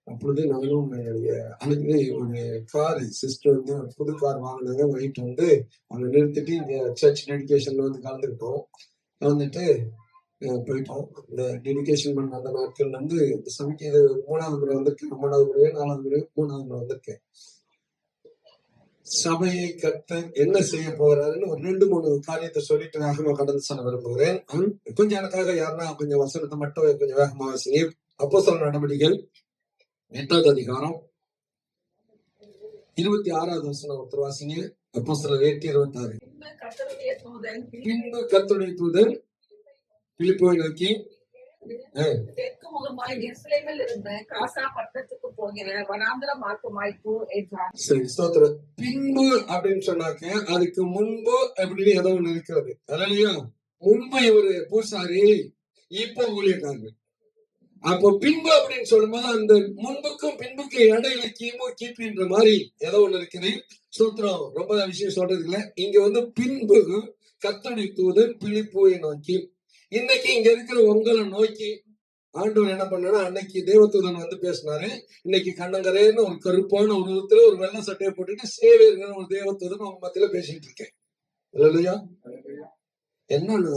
அப்பொழுது நானும் என்னுடைய அன்னைக்கு ஒரு கார் சிஸ்டர் வந்து ஒரு புது கார் வாங்கினாங்க. வாங்கிட்டு வந்து அவங்க நிறுத்திட்டு இங்க சர்ச் டெடிகேஷன்ல வந்து கலந்துக்கிட்டோம். கலந்துட்டு போயிட்டோம். இந்த டெடிகேஷன் பண்ண அந்த நாட்கள்ல இருந்து இந்த சமைக்க இது 3வது முறை வந்திருக்கேன். 3வது முறையோ 4வது முறையோ 3வது முறை வந்திருக்கேன். சபையை கர்த்தர் என்ன செய்ய போகிறாருன்னு ஒரு 2-3 காரியத்தை சொல்லிட்டு வேகமா கடந்து செல்ல விரும்புகிறேன். கொஞ்சம் எனக்காக யாருன்னா கொஞ்சம் வசனத்தை மட்டும் கொஞ்சம் வேகமா வாசிங்க. அப்போஸ்தலர் நடவடிக்கைகள் 8வது அதிகாரம் 26வது வசனம் ஒருத்தர் வாசிங்க. அப்போஸ்தலர் 8:26. பின்பு கர்த்தருடைய தூதன் பிலிப்போவை நோக்கி தெற்கு முகமாய் எருசலேமில் இருந்த காசா பட்டணத்துக்கு போகிற வனாந்திர மார்க்கமாய் போ என்றார். சரி, ஸ்தோத்திரம். பின்பு அப்படின்னு சொன்னாக்க அதுக்கு முன்பு அப்படின்னு ஏதோ ஒண்ணு இருக்கிறது. அதனாலயா முன்பு இவரு பூசாரி, இப்ப ஊழியக்காரர். அப்போ பின்பு அப்படின்னு சொல்லும்போது அந்த முன்புக்கும் பின்புக்கும் இடையில கிமு கிபின்ற மாதிரி ஏதோ ஒண்ணு இருக்குது. ஸ்தோத்திரம். ரொம்ப விஷயம் சொல்றது இல்ல. இங்க வந்து பின்பு கர்த்தருடைய தூதன் பிலிப்போவை நோக்கி, இன்னைக்கு இங்க இருக்கிற உங்களை நோக்கி ஆண்டவர் என்ன பண்ணா, அன்னைக்கு தேவதூதன் வந்து பேசினாரு. இன்னைக்கு கண்ணங்கரேன்னு ஒரு கருப்பான உருவத்துல ஒரு வெள்ளை சட்டையை போட்டுட்டு சேவைங்கிற ஒரு தேவதூதன் அவங்க மத்தியில பேசிட்டு இருக்கேன். இல்லையா? என்னன்னா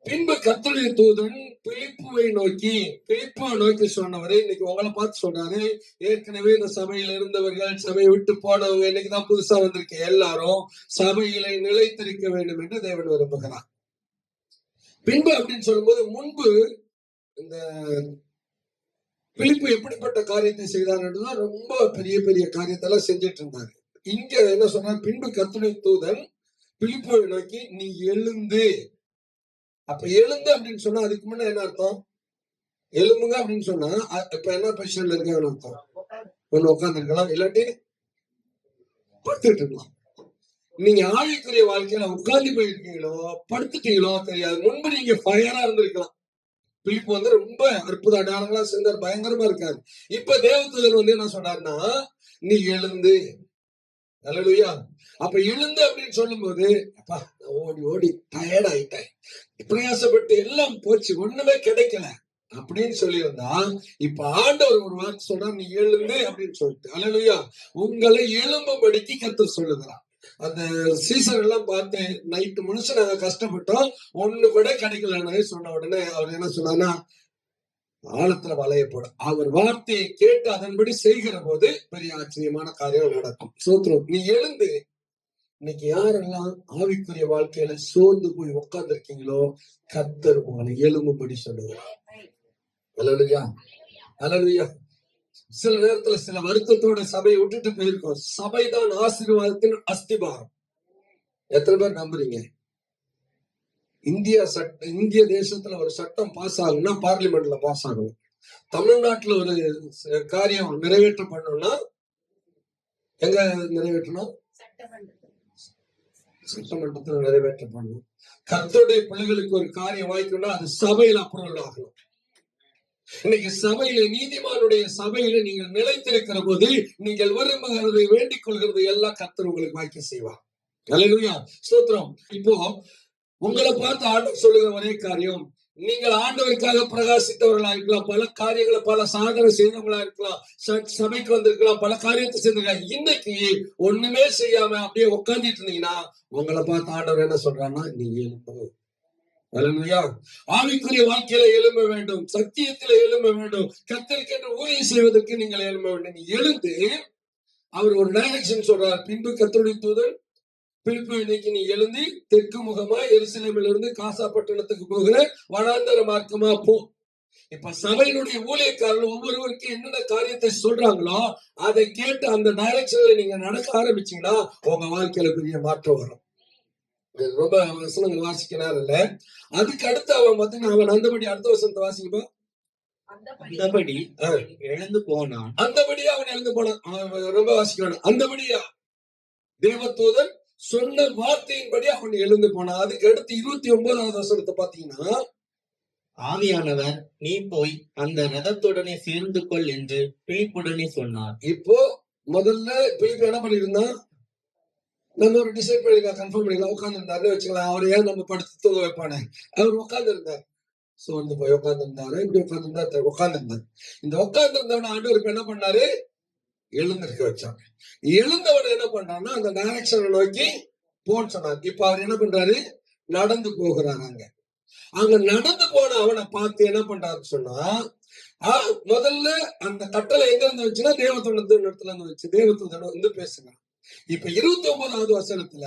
பின்பு கர்த்தருடைய தூதன் பிலிப்புவை நோக்கி சொன்னவரை இன்னைக்கு உங்களை பார்த்து சொன்னாரு. ஏற்கனவே இந்த சபையில இருந்தவர்கள், சபையை விட்டு போனவங்க, இன்னைக்குதான் புதுசா வந்திருக்க எல்லாரும் சபையில நிலைத்திருக்க வேண்டும் என்று தேவன் விரும்புகிறார். பின்பு அப்படின்னு சொல்லும்போது முன்பு இந்த பிலிப்பு எப்படிப்பட்ட காரியத்தை செய்தார்? ரொம்ப பெரிய பெரிய காரியத்தெல்லாம் செஞ்சிட்டு இருந்தாரு. இங்க என்ன சொன்னார்? பின்பு கர்த்தருடைய தூதன் பிலிப்பை நோக்கி நீ எழுந்து. அப்ப எழுந்து அப்படின்னு சொன்னா அதுக்கு முன்ன என்ன அர்த்தம்? எழும்புங்க அப்படின்னு சொன்னா இப்ப என்ன பொசிஷன்ல இருக்காங்கன்னு அர்த்தம்? ஒண்ணு உட்கார்ந்து இருக்கலாம், இல்லாட்டி படுத்துட்டு இருக்கலாம். நீங்க ஆவிக்குரிய வாழ்க்கையில உட்கார்ந்து போயிருக்கீங்களோ படுத்துட்டீங்களோ தெரியாது. முன்பு நீங்க ஃபயரா இருந்திருக்கலாம். பிலிப்பு வந்து ரொம்ப அற்புத அடையாளங்களா சேர்ந்தார், பயங்கரமா இருக்காரு. இப்ப தேவதூதன் வந்து என்ன சொன்னார்னா, நீ எழுந்து. அல்லேலூயா. அப்ப எழுந்து அப்படின்னு சொல்லும் போது அப்பா ஓடி ஓடி டயர்ட் ஆயிட்டேன், பிரயாசப்பட்டு எல்லாம் போச்சு, ஒண்ணுமே கிடைக்கல அப்படின்னு சொல்லியிருந்தா, இப்ப ஆண்டவர் ஒரு வார்த்தை சொல்றார், நீ எழுந்து அப்படின்னு சொல்லிட்டு. அல்லேலூயா. உங்களை எழும்பும்படிக்கு கர்த்தர் சொல்லுகிறார். அந்த சீசன் எல்லாம் பார்த்து நைட்டு முழுசு நாங்க கஷ்டப்பட்டோம், ஒண்ணு கூட கிடைக்கலன்னு சொன்ன உடனே அவர் என்ன சொன்னார்னா, ஆழத்துல வளையப்படும். அவர் வார்த்தையை கேட்டு அதன்படி செய்கிற போது பெரிய ஆச்சரியமான காரியம் நடக்கும். சோத்ரம். நீ எழுந்து இன்னைக்கு யாரெல்லாம் ஆவிக்குரிய வாழ்க்கையில சோர்ந்து போய் உட்கார்ந்து இருக்கீங்களோ, கர்த்தர் உங்களை எழும்பும்படி சொல்லுகிறார். அல்லேலூயா, அல்லேலூயா. சில நேரத்துல சில வருத்தத்தோட சபையை விட்டுட்டு போயிருக்கோம். சபைதான் ஆசீர்வாதத்தின் அஸ்திபாரம். எத்தனை பேர் நம்புறீங்க? இந்திய தேசத்துல ஒரு சட்டம் பாஸ் ஆகும்னா பார்லிமெண்ட்ல பாஸ் ஆகணும். தமிழ்நாட்டுல ஒரு காரியம் நிறைவேற்றப்படணும்னா எங்க நிறைவேற்றணும்? சட்டமன்றத்துல நிறைவேற்றப்படணும். கர்த்தருடைய பிள்ளைகளுக்கு ஒரு காரியம் வாய்க்கணும்னா அது சபையில அப்ரூவல் ஆகணும். இன்னைக்கு சபையில, நீதிமானுடைய சபையில நீங்கள் நிலைத்திருக்கிற போது நீங்கள் விரும்புகிறதை வேண்டிக் கொள்கிறது எல்லாம் கர்த்தர் உங்களுக்கு வாய்க்க செய்வார். அல்லேலூயா, ஸ்தோத்திரம். இப்போ உங்களை பார்த்து ஆண்டவர் சொல்லுகிற ஒரே காரியம், நீங்கள் ஆண்டவருக்காக பிரகாசித்தவர்களா இருக்கலாம், பல காரியங்களை பல சாதனை செய்தவங்களா இருக்கலாம், சபைக்கு வந்திருக்கலாம், பல காரியத்தை செய்திருக்கலாம். இன்னைக்கு ஒண்ணுமே செய்யாம அப்படியே உட்கார்ந்துட்டு இருந்தீங்கன்னா உங்களை பார்த்து ஆண்டவர் என்ன சொல்றாருன்னா, நீ எழும்பு. அல்லேலூயா. ஆவிக்குரிய வாழ்க்கையில எழும்ப வேண்டும், சத்தியத்தில எழும்ப வேண்டும், கர்த்தருக்கென்று ஊழியம் செய்வதற்கு நீங்கள் எழும்ப வேண்டும். நீ எழுந்து அவர் ஒரு டைரக்ஷன் சொல்றார். பின்பு கர்த்தருடைய தூதன் பிலிப்பு இன்னைக்கு நீ எழுந்து தெற்கு முகமா எருசலேமில் இருந்து காசா பட்டணத்துக்கு போகிற வனாந்தர மார்க்கமா போ. இப்ப சபையினுடைய ஊழியக்காரர்கள் ஒவ்வொருவருக்கு என்னென்ன காரியத்தை சொல்றாங்களோ அதை கேட்டு அந்த டைரக்ஷன்ல நீங்க நடக்க ஆரம்பிச்சீங்கன்னா உங்க வாழ்க்கையில பெரிய மாற்றம் வரும். ரொம்ப வசனங்கள் வாசிக்கிறார் இல்ல. அதுக்கு அடுத்து அவன் பாத்தீங்கன்னா அவன் அந்தபடி அடுத்த வசனத்தை வாசிக்கப்பா. அந்தபடி எழுந்து போனான். அந்தபடியா அவன் எழுந்து போனான். அவன் ரொம்ப வாசிக்கிறான். அந்தபடியா தேவதூதன் சொன்ன வார்த்தையின்படி அவன் எழுந்து போனான். அதுக்கு அடுத்து 29வது வசனத்தை பாத்தீங்கன்னா, ஆவியானவர் நீ போய் அந்த ரதத்துடனே சேர்ந்து கொள் என்று பிலிப்புடனே சொன்னார். இப்போ முதல்ல பிலிப்பு என்ன பண்ணிருந்தான்? நம்ம ஒரு டிசைட் பண்ணிக்கலாம், கன்ஃபார்ம் பண்ணிக்கலாம். உட்கார்ந்து இருந்தாரு வச்சுக்கலாம். அவர் ஏன் நம்ம படுத்து தூங்க வைப்பானே, அவர் உட்கார்ந்து இருந்தார். சோர்ந்து போய் உட்கார்ந்து இருந்தாரு. இப்படி உட்கார்ந்து இருந்தார், உட்கார்ந்து இருந்தார். இந்த உட்கார்ந்து இருந்தவன ஆண்டவர் என்ன பண்ணாரு? எழுந்திருக்க வச்சாங்க. எழுந்தவன் என்ன பண்றான்னா அந்த டைரக்ஷனை நோக்கி போன்னு சொன்னார். இப்ப அவர் என்ன பண்றாரு? நடந்து போகிறாங்க. அங்க நடந்து போன அவனை பார்த்து என்ன பண்றாருன்னு சொன்னா, முதல்ல அந்த கட்டளை எங்க இருந்து வச்சுன்னா தேவதூதன் இடத்துல இருந்து வச்சு தேவதூதன் வந்து பேசுங்க. இப்ப 29வது வசனத்துல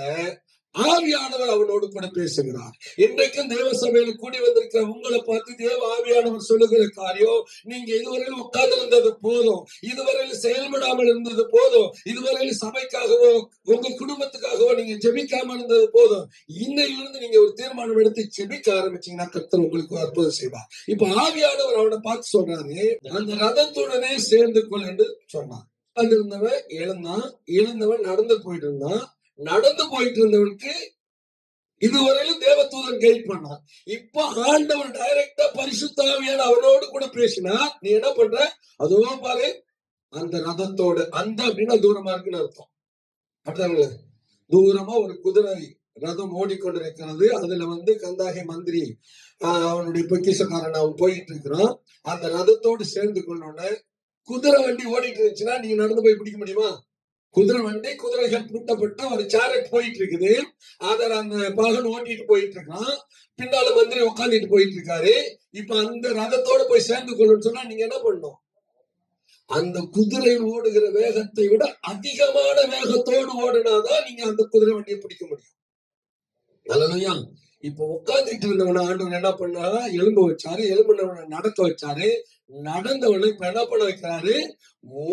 ஆவியானவர் அவனோடு கூட பேசுகிறார். இன்றைக்கும் தேவ சபையில கூடி வந்திருக்கிற உங்களை பார்த்து தேவ ஆவியானவர் சொல்லுகிற காரியம், நீங்க இதுவரையில் உட்கார்ந்து இருந்தது போதும், இதுவரையில் செயல்படாமல் இருந்தது போதும், இதுவரையில் சபைக்காகவோ உங்க குடும்பத்துக்காகவோ நீங்க ஜெபிக்காம இருந்தது போதும். இன்னையிலிருந்து நீங்க ஒரு தீர்மானம் எடுத்து ஜெபிக்க ஆரம்பிச்சீங்கன்னா கர்த்தர் உங்களுக்கு அற்புதம் செய்வார். இப்ப ஆவியானவர் அவனை பார்த்து சொல்றாரு, அந்த ரதத்துடனே சேர்ந்து கொள் என்று சொன்னார். அது இருந்தவன் எழுந்தவன் நடந்து போயிட்டு இருந்தான். நடந்து போயிட்டு இருந்தவனுக்கு இதுவரையிலும் தேவதூதன் கைட் பண்ணான். இப்ப ஆண்டவன் டைரக்டா பரிசுத்த ஆவியான அவனோடு கூட பேசினா, நீ என்ன பண்ற? அதுவோ பாரு அந்த ரதத்தோடு, அந்த அப்படின்னா தூரமா இருக்குன்னு அர்த்தம். அப்படிதாங்களே, தூரமா ஒரு குதிரை ரதம் ஓடிக்கொண்டிருக்கிறது. அதுல கந்தாகி மந்திரி அவனுடைய பொக்கிஷக்காரன் அவன் போயிட்டு இருக்கிறான். அந்த ரதத்தோடு சேர்ந்து கொள்ளோன்னு குதிரை வண்டி ஓடிட்டு இருந்துச்சுன்னா நீங்க நடந்து போய் பிடிக்க முடியுமா? குதிரை வண்டி, குதிரைகள் பூட்டப்பட்ட ஒரு சேரட் போயிட்டு இருக்குது. அத அந்த பாகன் ஓட்டிட்டு போயிட்டு இருக்கான். பின்னால மந்திரி உட்காந்துட்டு போயிட்டு இருக்காரு. இப்ப அந்த ரதத்தோட போய் சேர்ந்து கொள்ளணும்னு சொன்னா நீங்க என்ன பண்ணணும்? அந்த குதிரை ஓடுகிற வேகத்தை விட அதிகமான வேகத்தோடு ஓடுனாதான் நீங்க அந்த குதிரை வண்டியை பிடிக்க முடியும். அல்லேலூயா. இப்ப உட்கார்ந்துட்டு இருந்தவன ஆண்டவர் என்ன பண்ணாரா? எலும்ப வச்சாரு. எலும்புனவனை நடக்க வச்சாரு. நடந்தவனை இப்ப என்ன பண்ண வைக்கிறாரு?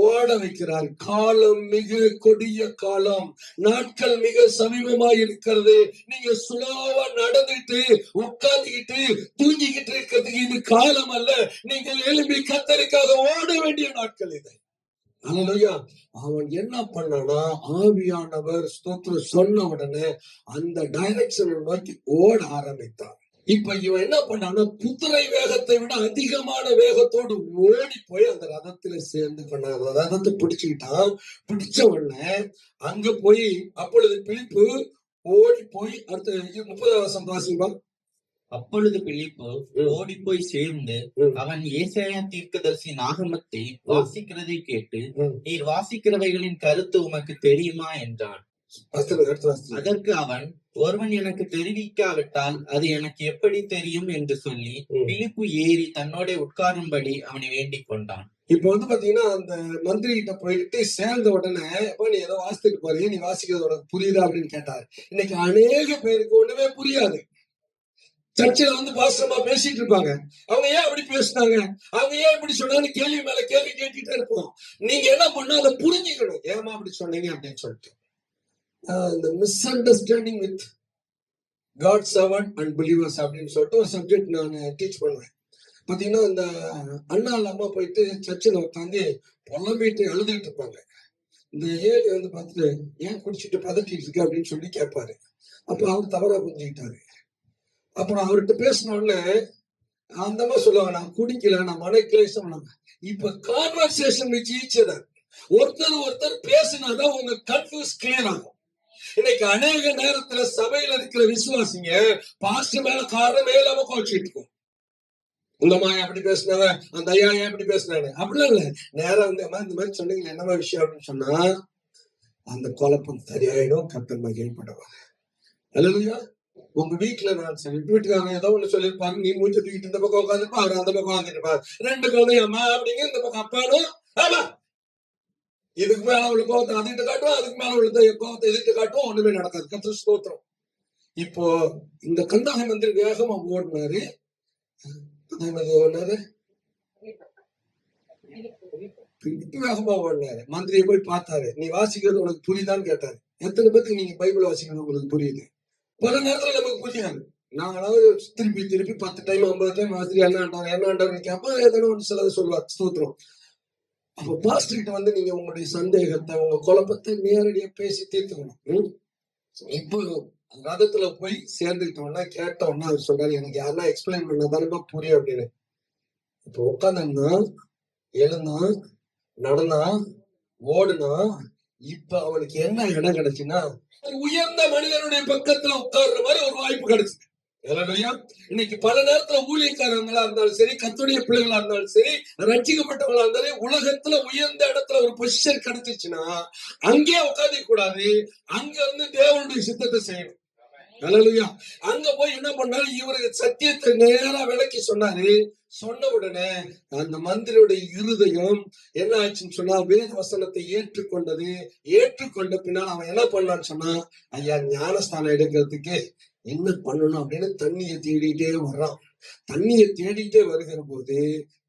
ஓட வைக்கிறார். காலம் மிக கொடிய காலம், நாட்கள் மிக சமீபமாய் இருக்கிறது. நீங்க சுலோவா நடந்துட்டு உட்கார்ந்துகிட்டு தூங்கிக்கிட்டு இருக்கிறதுக்கு இது காலம் அல்ல. நீங்கள் எழும்பி கர்த்தருக்காக ஓட வேண்டிய நாட்கள் இது. அல்லேலூயா. அவன் என்ன பண்ணானா, ஆவியானவர் ஸ்தோத்திரம் சொன்ன உடனே அந்த டைரக்ஷனை நோக்கி ஓட ஆரம்பித்தான். இப்ப இவன் என்ன பண்ணானா, குதிரை வேகத்தை விட அதிகமான வேகத்தோடு ஓடி போய் அந்த ரதத்துல சேர்ந்து கொண்டான். ரதத்தை பிடிச்சுக்கிட்டான். பிடிச்ச உடனே அங்க போய் அப்பொழுது பிலிப்பு ஓடி போய் அடுத்த 30வது வசனம் வாசிப்பான். அப்பொழுது பிலிப்பு ஓடி போய் சேர்ந்து அவன் ஏசாயா தீர்க்கதரிசி நாகமத்தை வாசிக்கிறதை கேட்டு, நீர் வாசிக்கிறவைகளின் கருத்து உமக்கு தெரியுமா என்றான். அதற்கு அவன், ஒருவன் எனக்கு தெரிவிக்காவிட்டால் அது எனக்கு எப்படி தெரியும் என்று சொல்லி பிலிப்பு ஏறி தன்னோட உட்காரும்படி அவனை வேண்டிக் கொண்டான். இப்ப வந்து பாத்தீங்கன்னா அந்த மந்திரி கிட்ட போயிட்டு சேர்ந்த உடனே எப்ப நீ ஏதோ வாசித்துட்டு போறீங்க, நீ வாசிக்கிறது உனக்கு புரியுதா அப்படின்னு கேட்டாரு. இன்னைக்கு அநேக பேருக்கு ஒண்ணுமே புரியாது. சர்ச்சில் வந்து பாஸ்டர்மா பேசிட்டு இருப்பாங்க. அவங்க ஏன் அப்படி பேசினாங்க, அவங்க ஏன் இப்படி சொன்னாங்க, கேள்வி மேல கேள்வி கேட்டுட்டே இருப்போம். நீங்க என்ன பண்ணா அதை புரிஞ்சுக்கணும், ஏமா அப்படி சொன்னீங்க அப்படின்னு சொல்லிட்டு. இந்த misunderstanding with God servant and believers அப்படின்னு சொல்லிட்டு ஒரு சப்ஜெக்ட் நான் டீச் பண்ணுவேன். பாத்தீங்கன்னா இந்த அண்ணா இல்லாம போயிட்டு சர்ச்சில் உட்காந்து புலம்பிட்டு எழுதிட்டு இருப்பாங்க. இந்த ஏழு வந்து பார்த்துட்டு ஏன் குடிச்சிட்டு பதட்டிட்டு இருக்கு அப்படின்னு சொல்லி கேட்பாரு. அப்ப அவர் தவறா புரிஞ்சுக்கிட்டாரு. அப்புறம் அவர்கிட்ட பேசின உடனே அந்த மாதிரி சொல்லுவாங்க, நான் குடிக்கல, நான் மனக்கிலேசம். இப்ப கான்வர்சேஷன் வச்சு ஈச்சதர் ஒருத்தர் பேசினாதான் உங்க கன்ஃபியூஸ் கிளியர் ஆகும். இன்னைக்கு அநேக நேரத்துல சபையில இருக்கிற விசுவாசிங்க பாஸ்டர் மேல காரணமே இல்லாம கோச்சிட்டு இருக்கும். இந்த மாதிரி அப்படி பேசினாங்க, அந்த ஐயா ஏன் அப்படி பேசினாங்க அப்படிலாம் இல்ல. நேரம் வந்து இந்த மாதிரி சொன்னீங்க என்னமா விஷயம் அப்படின்னு சொன்னா அந்த குழப்பம் சரியாயிடும், கர்த்தர் மகிழ்ப்படுவாங்க. அல்லேலூயா. உங்க வீட்டுல நான் சரி வீட்டுக்காரங்க ஏதோ ஒண்ணு சொல்லிருப்பாரு, நீ மூச்சு தூக்கிட்டு இந்த பக்கம் உட்காந்துருப்பா, அவர் அந்த பக்கம் உட்காந்துருப்பாரு. ரெண்டு குழந்தைங்க அம்மா அப்படிங்க, இந்த பக்கம் அப்பானும் ஆமா. இதுக்கு மேல உள்ள கோவத்தை அதுகிட்ட காட்டும், அதுக்கு மேல உள்ள கோவத்தை இதுகிட்ட காட்டும், ஒண்ணுமே நடக்காது. கர்த்தர் ஸ்தோத்திரம். இப்போ இந்த கந்தாகம் வந்து வேகமா ஓடினாரு. வேகமா ஓடினாரு. மந்திரியை போய் பார்த்தாரு. நீ வாசிக்கிறது உனக்கு புரியுதான்னு கேட்டாரு. எத்தனை பேருக்கு நீங்க பைபிள் வாசிக்கிறது உங்களுக்கு புரியுது? பல நேரத்துல நமக்கு புரியாது. நாங்களாவது திருப்பி 10 டைம் 50 டைம் வாசி என்ன ஆண்டவர் கேட்போம். ஏதோ ஒன்று சிலது சொல்லுவார். ஸ்தோத்திரம். அப்ப பாஸ்டர் கிட்ட வந்து நீங்க உங்களுடைய சந்தேகத்தை, உங்க குழப்பத்தை நேரடியா பேசி தீர்த்துக்கணும். இப்போ ரதத்துல போய் சேர்ந்துக்கிட்டோம்னா கேட்டோம்னா அவர் சொல்றாரு, எனக்கு யாருன்னா எக்ஸ்பிளைன் பண்ணாதானே புரியும் அப்படின்னு. இப்போ உட்காந்தா, எழுந்தா, நடனா, ஓடுனா, இப்ப அவனுக்கு என்ன இடம் கிடைச்சுன்னா உயர்ந்த மனிதனுடைய பக்கத்துல உட்கார்ற மாதிரி ஒரு வாய்ப்பு கிடைச்சு. இன்னைக்கு பல நேரத்துல ஊழியக்காரங்களா இருந்தாலும் சரி, கர்த்தருடைய பிள்ளைகளா இருந்தாலும் சரி, ரட்சிக்கப்பட்டவங்களா இருந்தாலும் உலகத்துல உயர்ந்த இடத்துல ஒரு பொசிஷன் கிடைச்சிச்சுன்னா அங்கே உட்காந்து கூடாது, அங்க இருந்து தேவனுடைய சித்தத்தை செய்யணும். அல்லேலூயா. அங்க போய் என்ன பண்ணாரு, இவரு சத்தியத்தை நேரா விளக்கி சொன்னாரு. சொன்ன உடனே அந்த மந்திரியுடைய இருதயம் என்ன ஆச்சுன்னு சொன்னா வேத வசனத்தை ஏற்றுக்கொண்டது. ஏற்றுக்கொண்ட பின்னால் அவன் என்ன பண்ணான்னு சொன்னா, ஐயா ஞானஸ்தானம் எடுக்கிறதுக்கு என்ன பண்ணணும் அப்படின்னு தண்ணியை தேடிட்டே வர்றான். தண்ணியை தேடிட்டே வருகிற போது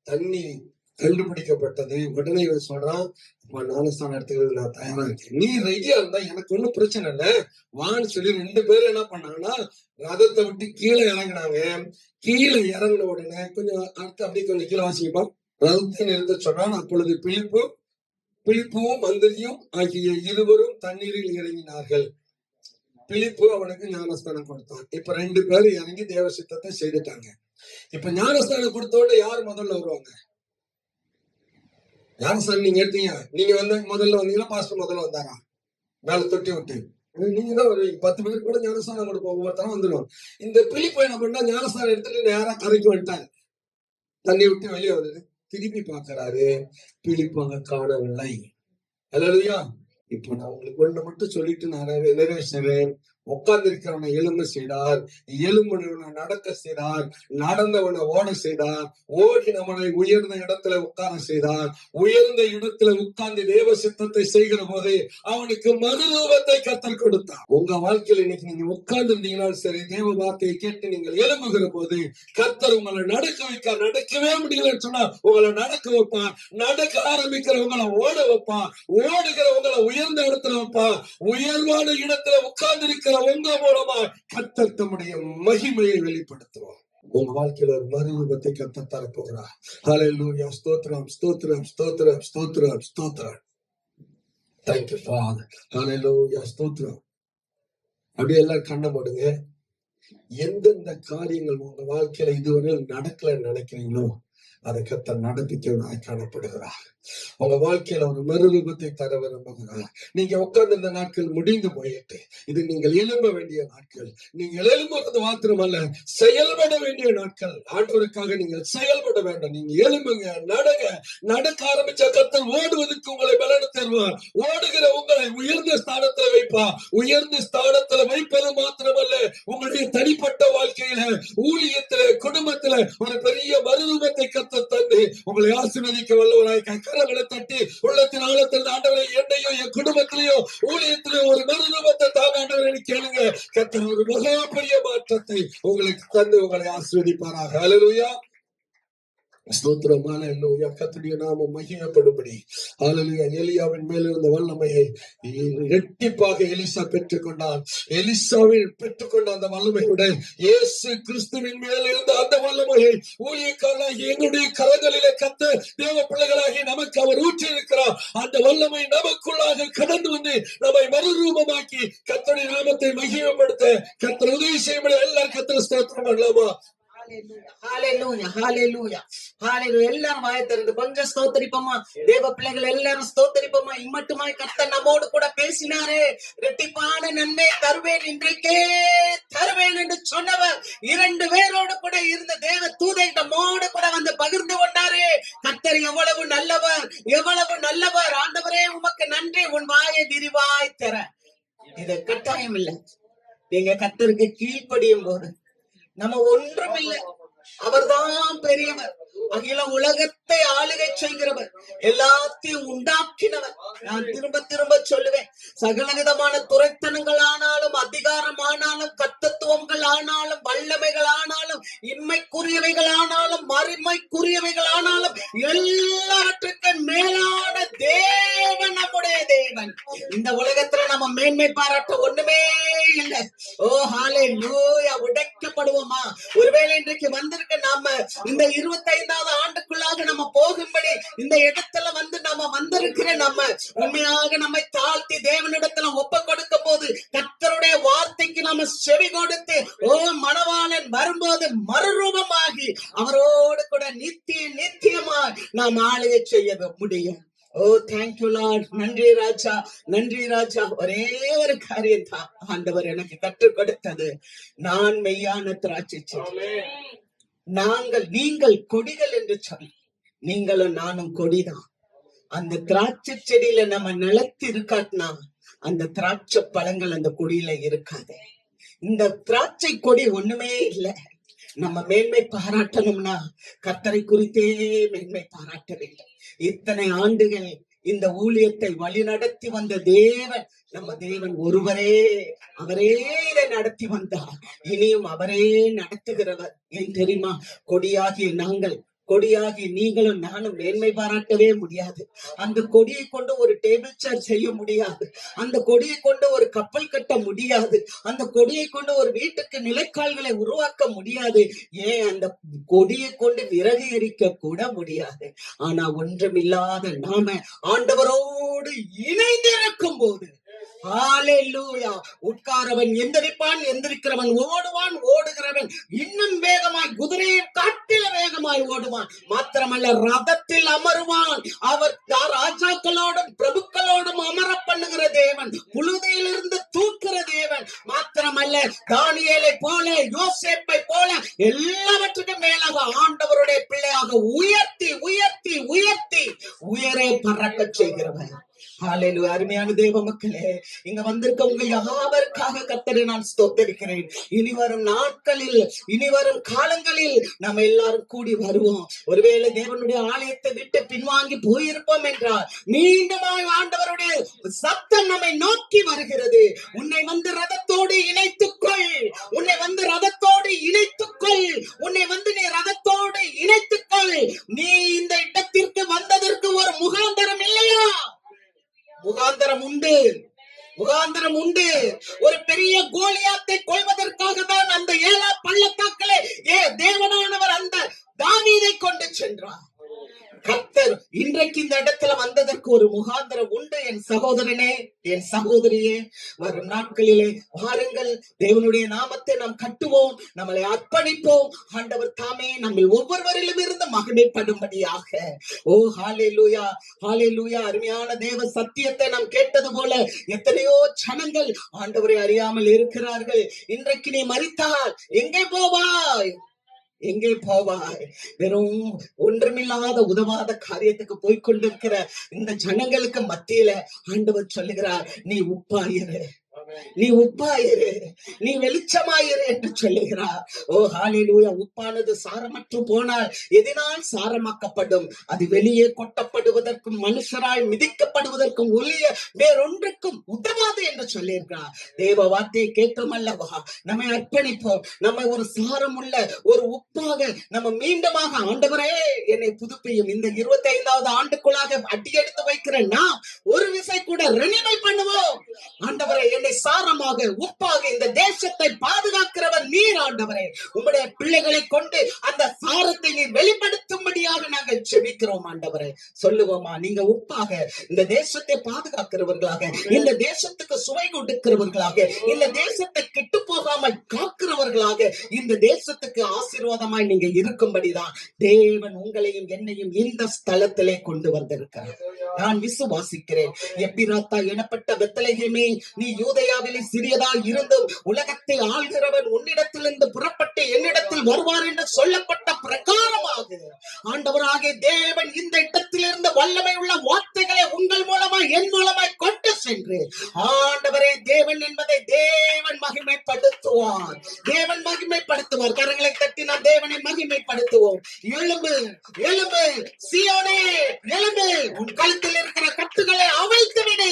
தண்ணி கண்டுபிடிக்கப்பட்டது. உடனே இவன் சொல்றான், ஞானஸ்தானம் எடுத்துக்கிறது நான் தயாரா இருக்கேன், நீ ரெடியா இருந்தா எனக்கு ஒண்ணும் பிரச்சனை இல்லை வான்னு சொல்லி 2 பேரும் என்ன பண்ணாங்கன்னா ரதத்தை விட்டு கீழே இறங்கினாங்க. கீழே இறங்கின உடனே கொஞ்சம் அடுத்து அப்படியே கொஞ்சம் கீழே வாசிப்பா. ரதத்தை நிறுத்த சொல்றான். அப்பொழுது பிலிப்பும் மந்திரியும் ஆகிய இருவரும் தண்ணீரில் இறங்கினார்கள். பிலிப்பு அவனுக்கு ஞானஸ்தானம் கொடுத்தான். இப்ப 2 பேரும் இறங்கி தேவ சித்தத்தை செய்துட்டாங்க. இப்ப ஞானஸ்தானம் கொடுத்தோட யாரு முதல்ல வருவாங்க? ஞானஸ்தானம் நீங்க எடுத்தீங்க, நீங்க வந்து முதல்ல வந்தீங்கன்னா பாஸ்டர் முதல்ல வந்தாரா? மேல தொட்டி விட்டு நீங்க தான் வருவீங்க. 10 பேருக்கு கூட ஞானஸ்தானம் கொடுப்போம், ஒவ்வொருத்தரும் வந்துடும். இந்த பிலிப்பு என்ன பண்ணா ஞானஸ்தானம் எடுத்துட்டு நேரா கரைக்கு வந்துட்டாரு. தண்ணி விட்டு வெளியே வந்து திருப்பி பாக்குறாரு, பிலிப்பு அங்க காணவில்லை. அல்லேலூயா. இப்போ நான் உங்களுக்கு ஒண்ணு மட்டும் சொல்லிட்டு நான் நிறைவேற்றேன். உட்கார்ந்து இருக்கிறவனை எலும்ப செய்தார், எலும்புனவனை நடக்க செய்தார், நடந்தவனை ஓட செய்தார், ஓடினவனை உயர்ந்த இடத்துல உட்கார செய்தார். உயர்ந்த இடத்துல உட்கார்ந்து தேவ சித்தத்தை செய்கிற போது அவனுக்கு மறுரூபத்தை கர்த்தர் கொடுத்தார். உங்க வாழ்க்கையில இன்னைக்கு நீங்க உட்கார்ந்து இருந்தீங்கன்னாலும் சரி, தேவ வார்த்தையை கேட்டு நீங்கள் எழும்புகிற போது கர்த்தர் உங்களை நடக்க வைக்க, நடக்கவே முடியலன்னு சொன்னா உங்களை நடக்க வைப்பார். நடக்க ஆரம்பிக்கிறவங்களை ஓட வைப்பார், ஓடுகிறவங்களை உயர்ந்த இடத்துல வைப்பார். உயர்வான இடத்துல உட்கார்ந்து இருக்கிற உங்க மூலமா கர்த்தர் தம்முடைய மகிமையை வெளிப்படுத்துவார். உங்க வாழ்க்கையில ஒரு மறுரூபத்தை கர்த்தர் தரப்போகிறார். ஹல்லேலூயா. ஸ்தோத்திரம், ஸ்தோத்திரம், ஸ்தோத்திரம், ஸ்தோத்திரம், ஸ்தோத்திரம். Thank you Father. ஹல்லேலூயா. ஸ்தோத்திரம். அப்படியே எல்லாரும் கண்ணை மூடுங்க. எந்தெந்த காரியங்கள் உங்க வாழ்க்கையில இதுவரை நடக்கலன்னு நினைக்கிறீங்களோ அதை கர்த்தர் நடப்பிக்க காணப்படுகிறார். உங்க வாழ்க்கையில ஒரு மறுரூபத்தை தர விரும்புகிறார். நீங்க உட்கார்ந்து இந்த நாட்கள் முடிந்து போயிட்டு இது நீங்கள் எழும்ப வேண்டிய நாட்கள். நீங்கள் எழும்புறது மாத்திரமல்ல, செயல்பட வேண்டிய நாட்கள். ஆண்டவருக்காக நீங்கள் செயல்பட வேண்டும். நீங்க எழும்புங்க, நடக்க ஆரம்பிச்ச கர்த்தர் ஓடுவதற்கு உங்களை பலன் தருவார். ஓடுகிற உங்களை உயர்ந்த ஸ்தானத்துல வைப்பார். உயர்ந்த ஸ்தானத்துல வைப்பது மாத்திரமல்ல, உங்களுடைய தனிப்பட்ட வாழ்க்கையில, ஊழியத்துல, குடும்பத்துல ஒரு பெரிய மறுரூபத்தை கர்த்தர் பலத்தை தந்து உங்களை ஆசீர்வதிக்க வல்லவராய் கரங்களை தட்டி உள்ளத்தின் ஆழத்தில் ஆண்டவரை என்னையும் என் குடும்பத்திலையும் ஊழியத்திலையும் ஒரு மறுரூபத்தை தாங்க ஆண்டவரை கேளுங்க. கர்த்தர் ஒரு மகா பெரிய மாற்றத்தை உங்களுக்கு தந்து உங்களை ஆசீர்வதிப்பாராக. ஹல்லேலூயா, ஸ்தோத்திரம். ஹல்லேலூயா, கர்த்தருடைய நாமம் மகிமைப்படும்படி. ஹல்லேலூயா. எலியாவின் மேல் இருந்த வல்லமையை இரட்டிப்பாக எலிசா பெற்றுக்கொண்டான். எலிசாவில் பெற்றுக்கொண்ட அந்த வல்லமையுடைய இயேசு கிறிஸ்துவின் மேல் இருந்த அந்த வல்லமையை ஊழியக்காரனாகி எங்களுடைய கரங்களிலே கர்த்தர் தேவ பிள்ளைகளாகி நமக்கு அவர் ஊற்றி இருக்கிறார். அந்த வல்லமை நமக்குள்ளாக கடந்து வந்து நம்மை மறுரூபமாக்கி கர்த்தருடைய நாமத்தை மகிமைப்படுத்த கர்த்தர் உதவி செய்யும்படி எல்லாரும் கர்த்தர் ஸ்தோத்திரம் பண்ணலாமா? ஹalleluya, ஹalleluya, ஹalleluya. எல்லாரும் வாயை திறந்து கொஞ்சம் ஸ்தோத்திரிப்போமா? தேவ பிள்ளைகள் எல்லாரும் ஸ்தோத்திரிப்போமா? இம்மட்டுமாய் கர்த்தர் நம்மோடு கூட பேசினாரே. இரட்டிப்பான நன்மை தருவேன், இன்றைக்கே தருவேன் என்று சொன்னவர் 2 பேரோடு கூட இருந்த தேவ தூதை நம்மோடு கூட வந்து பகிர்ந்து கொண்டாரே. கர்த்தர் எவ்வளவு நல்லவர், எவ்வளவு நல்லவர். ஆண்டவரே உமக்கு நன்றி. உன் வாயை விரிவாய் தர. இது கட்டாயம் இல்லை. நீங்க கர்த்தருக்கு கீழ்ப்படியும் போது நம்ம ஒன்றும் இல்லை. அவர்தான் பெரியவர், அகில உலகத்தை ஆளுகை செய்கிறவர், எல்லாத்தையும் உண்டாக்கினவர். நான் திரும்ப திரும்ப சொல்லுவேன், சகல விதமான துரைத்தனங்கள் ஆனாலும், அதிகாரம் ஆனாலும், கர்த்தத்துவங்கள் ஆனாலும், வல்லமைகள் ஆனாலும், இன்மைக்குரியவைகள் ஆனாலும், மறுமைக்குரியவைகள் ஆனாலும், எல்லாவற்றுக்கும் மேலான தேவன் நம்முடைய தேவன். இந்த உலகத்துல நம்ம மேன்மை பாராட்ட ஒண்ணுமே இல்லை. ஓ ஹல்லேலூயா. உடைக்கப்படுவோமா? ஒருவேளை இன்றைக்கு வந்திருக்க நாம இந்த 25வது ஆண்டுக்குள்ளாக நம்ம போகும்படி இந்த இடத்துல வந்து நாம வந்திருக்கிற நம்ம உண்மையாக நம்மை தாழ்த்தி தேவனிடத்துல ஒப்ப கொடுக்கும் போது கர்த்தருடைய வார்த்தைக்கு நாம செவி கொடுத்து மணவாளன் வரும்போது மறுரூபமாகி அவரோடு கூட நித்தியமாய் நாம் ஆளுகை செய்ய முடியும். Thank you Lord. நன்றி ராஜா, நன்றி ராஜா. ஒரே ஒரு காரியம் தான் ஆண்டவர் எனக்கு கற்றுக் கொடுத்தது. நான் மெய்யான திராட்சை செடி, நீங்கள் கொடிகள் என்று சொல்லி, நீங்களும் நானும் கொடிதான். அந்த திராட்சை செடியில நம்ம நிலத்து இருக்காட்டினா அந்த திராட்சை பழங்கள் அந்த கொடியில இருக்காது. இந்த திராட்சை கொடி ஒண்ணுமே இல்லை. நம்ம மேன்மை பாராட்டணும்னா கர்த்தரை குறித்தே மேன்மை பாராட்ட வேண்டும். இத்தனை ஆண்டுகள் இந்த ஊழியத்தை வழி நடத்தி வந்த தேவன் நம்ம தேவன் ஒருவரே. அவரே இதை நடத்தி வந்தார், இனியும் அவரே நடத்துகிறவர். ஏன் தெரியுமா? கொடியாகி நீங்களும் நானும் மேன்மை பாராட்டவே முடியாது. அந்த கொடியை கொண்டு ஒரு டேபிள் சேர் செய்ய முடியாது. அந்த கொடியை கொண்டு ஒரு கப்பல் கட்ட முடியாது. அந்த கொடியை கொண்டு ஒரு வீட்டுக்கு நிலைக்கால்களை உருவாக்க முடியாது. ஏன் அந்த கொடியை கொண்டு விறகு எரிக்க கூட முடியாது. ஆனா ஒன்றுமில்லாத நாம ஆண்டவரோடு இணைந்திருக்கும் போது ஹல்லேலூயா, உட்காரவன் எந்திரிப்பான், எந்திரிக்கிறவன் ஓடுவான், ஓடுகிறவன் இன்னும் வேகமாய், குதிரையை காட்டில வேகமாய் ஓடுவான். மாத்திரமல்ல ரதத்தில் அமருவான். அவர் ராஜாக்களோடும் பிரபுக்களோடும் அமர பண்ணுகிற தேவன், புழுதியிலிருந்து தூக்குற தேவன். மாத்திரமல்ல தானியேலை போல, யோசேப்பை போல எல்லாவற்றுக்கும் மேலாக ஆண்டவருடைய பிள்ளையாக உயர்த்தி உயர்த்தி உயர்த்தி உயரே பறக்க செய்கிறவன். ஹல்லேலூயா. அருமையான தேவ மக்களே, இங்க வந்திருக்க உங்க யாவருக்காக கர்த்தரை நான் ஸ்தோத்திரிக்கிறேன். இனி வரும் நாட்களில், இனி வரும் காலங்களில் நம்ம எல்லாரும் கூடி வருவோம். ஒருவேளை தேவனுடைய ஆலயத்தை விட்டு பின்வாங்கி போயிருப்போம் என்றால் மீண்டும் ஆண்டவருடைய சத்தம் நம்மை நோக்கி வருகிறது. உன்னை வந்து ரதத்தோடு இணைத்துக்கொள், உன்னை வந்து ரதத்தோடு இணைத்துக்கொள், உன்னை வந்து நீ ரதத்தோடு இணைத்துக்கொள். நீ இந்த இடத்திற்கு வந்ததற்கு ஒரு முகாந்தரம் இல்லையா? முகாந்தரம் உண்டு. ஒரு பெரிய கோலியாத்தை கொள்வதற்காக தான் அந்த ஏலா பள்ளத்தாக்களே தேவனானவர் அந்த தாவீதை கொண்டு சென்றார். கர்த்தர் இன்றைக்கு இந்த இடத்துல வந்ததற்கு ஒரு முகாந்திரம் உண்டு. என் சகோதரனே, என் சகோதரியே, வரும் நாட்களிலே வாருங்கள், தேவனுடைய நாமத்தை நாம் கட்டுவோம், நம்மளை அர்ப்பணிப்போம். ஆண்டவர் தாமே நம்ம ஒவ்வொருவரிலும் இருந்து மகிமைப்படும்படியாக. ஹல்லேலூயா, ஹல்லேலூயா. அருமையான தேவ சத்தியத்தை நாம் கேட்டது போல எத்தனையோ ஜனங்கள் ஆண்டவரை அறியாமல் இருக்கிறார்கள். இன்றைக்கு நீ மரித்தால் எங்கே போவாய்? வெறும் ஒன்றுமில்லாத உதவாத காரியத்துக்கு போய்கொண்டிருக்கிற இந்த ஜனங்களுக்கு மத்தியில ஆண்டவர் சொல்லுகிறார், நீ உப்பாயிரு, நீ உப்பாயிரு, நீ வெளிச்சமாயிரு என்று சொல்லுகிறார். ஓ ஹalleluya. உப்பானது சாரமற்று போனால் எதனால் சாரமாக்கப்படும்? அது வெளியே கொட்டப்படுவதற்கும் மனுஷரால் மிதிக்கப்படுவதற்கும் ஒழிய வேறொன்றுக்கும் உதவாது என்று சொல்லியிருக்கிறார். தேவ வார்த்தையை கேட்கும் அல்லவா நம்மை அர்ப்பணிப்போம். நம்ம ஒரு சாரமுள்ள ஒரு உப்பாக நம்ம மீண்டுமாக ஆண்டவரே என்னை புதுப்பியும். இந்த 25வது ஆண்டுக்குள்ளாக அடியெடுத்து வைக்கிறேன். நான் ஒரு விசை கூட ரெனிவை பண்ணுவோம். ஆண்டவரே என்னை சாரமாக உப்பாக இந்த தேசத்தை பாதுகாக்கிறவர் நீர். ஆண்டவரே உம்முடைய பிள்ளைகளை கொண்டு அந்த சாரத்தை நீர் வெளிப்படுத்தும்படியாக நாங்கள் ஜெபிக்கிறோம். ஆண்டவரே சொல்லுவோமா, நீங்க உப்பாக இந்த தேசத்தை பாதுகாக்கிறவர்களாக, இந்த தேசத்துக்கு சுவை கொடுக்கிறவர்களாக, இந்த தேசத்தை கெட்டு போகாமல் காக்கிறவர்களாக, இந்த தேசத்துக்கு ஆசீர்வாதமாய் நீங்க இருக்கும்படிதான் தேவன் உங்களையும் என்னையும் இந்த ஸ்தலத்திலே கொண்டு வந்திருக்கிறார். நான் விசுவாசிக்கிறேன். எப்பிராத்தா எனப்பட்ட பெத்லகேமே, நீ யூதேயாவிலே சிறியதா இருந்தும் உலகத்தை ஆள்கிறவன் உன்னிடத்திலிருந்து புறப்பட்டு என்னிடத்தில் வருவார் என்று சொல்லப்பட்ட பிரகாரமாக ஆண்டவராகிய தேவன் இந்த இடத்திலிருந்து வல்லமை உள்ள வார்த்தைகளை உங்கள் மூலமாய் என் மூலமாய் கொண்டு சென்று ஆண்டவரே தேவன் என்பதை தேவன் மகிமைப்படுத்துவார். தேவன் மகிமைப்படுத்துவார். கரங்களை தட்டி நாம் தேவனை மகிமைப்படுத்துவோம். எழும்பு எழும்பு சீயோனே எழும்பு, உன் கழுத்தில் இருக்கிற கட்டுகளை அவிழ்த்து விடு.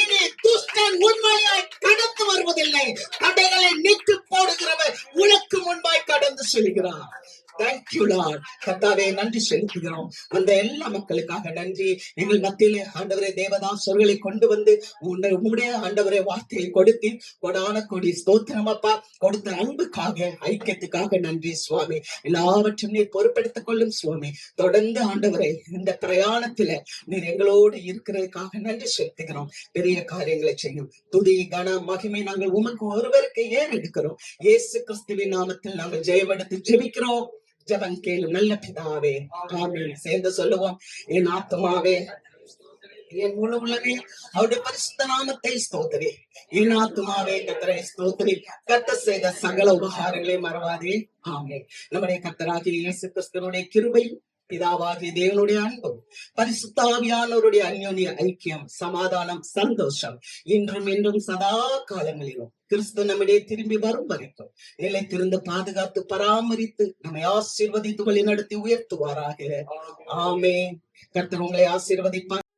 இனி துஷ்டன் உண்மையாய் கடந்து வருவதில்லை. தடைகளை நீக்கி போடுகிறவர் உனக்கு முன்பாய் கடந்து செல்கிறார். Thank you Lord. கர்த்தாவே நன்றி செலுத்துகிறோம். அந்த எல்லா மக்களுக்காக நன்றி. எங்கள் மத்தியிலே ஆண்டவரே தேவதாசர்களை கொண்டு வந்து உம்முடைய ஆண்டவரே வார்த்தையை கொடுத்து கொடான கொடி ஸ்தோத்திரம் அப்பா. கொடுத்த அன்புக்காக ஐக்கியத்துக்காக நன்றி சுவாமி. எல்லாவற்றையும் நீர் பொறுப்பெடுத்துக் கொள்ளும் சுவாமி. தொடர்ந்து ஆண்டவரே இந்த பிரயாணத்துல நீர் எங்களோடு இருக்கிறதுக்காக நன்றி செலுத்துகிறோம். பெரிய காரியங்களை செய்யும். துதி கன மகிமை நாங்கள் உமக்கு ஒருவருக்கு ஏறெடுக்கிறோம். இயேசு கிறிஸ்துவின் நாமத்தில் நாங்கள் ஜெயமெடுத்து ஜெபிக்கிறோம். ஜெபம் கேளும் நல்ல பிதாவே, ஆமென். சேர்ந்து சொல்லுவோம். என் ஆத்துமாவே என் முழு உலகே அவருடைய பரிசுத்த நாமத்தை ஸ்தோத்திரி. என் ஆத்துமாவே கர்த்தரை ஸ்தோத்திரி. கர்த்தர் செய்த சகல உபகாரங்களை மறவாதே. ஆமென். நம்முடைய கர்த்தராகிய இயேசு கிறிஸ்துவினுடைய கிருபை, பிதாவாகிய தேவனுடைய அன்பும், பரிசுத்த ஆவியானவருடைய அந்யோன்ய ஐக்கியம், சமாதானம், சந்தோஷம் இன்றும் என்றும் சதா காலங்களிலும் கிறிஸ்து நம்மிடையே திரும்பி வரும் வரைக்கும் நிலைத்திருந்து பாதுகாத்து பராமரித்து நம்மை ஆசீர்வதித்து வழி நடத்தி உயர்த்துவாராக. ஆமென். கர்த்தர் உங்களை ஆசீர்வதிப்பார்.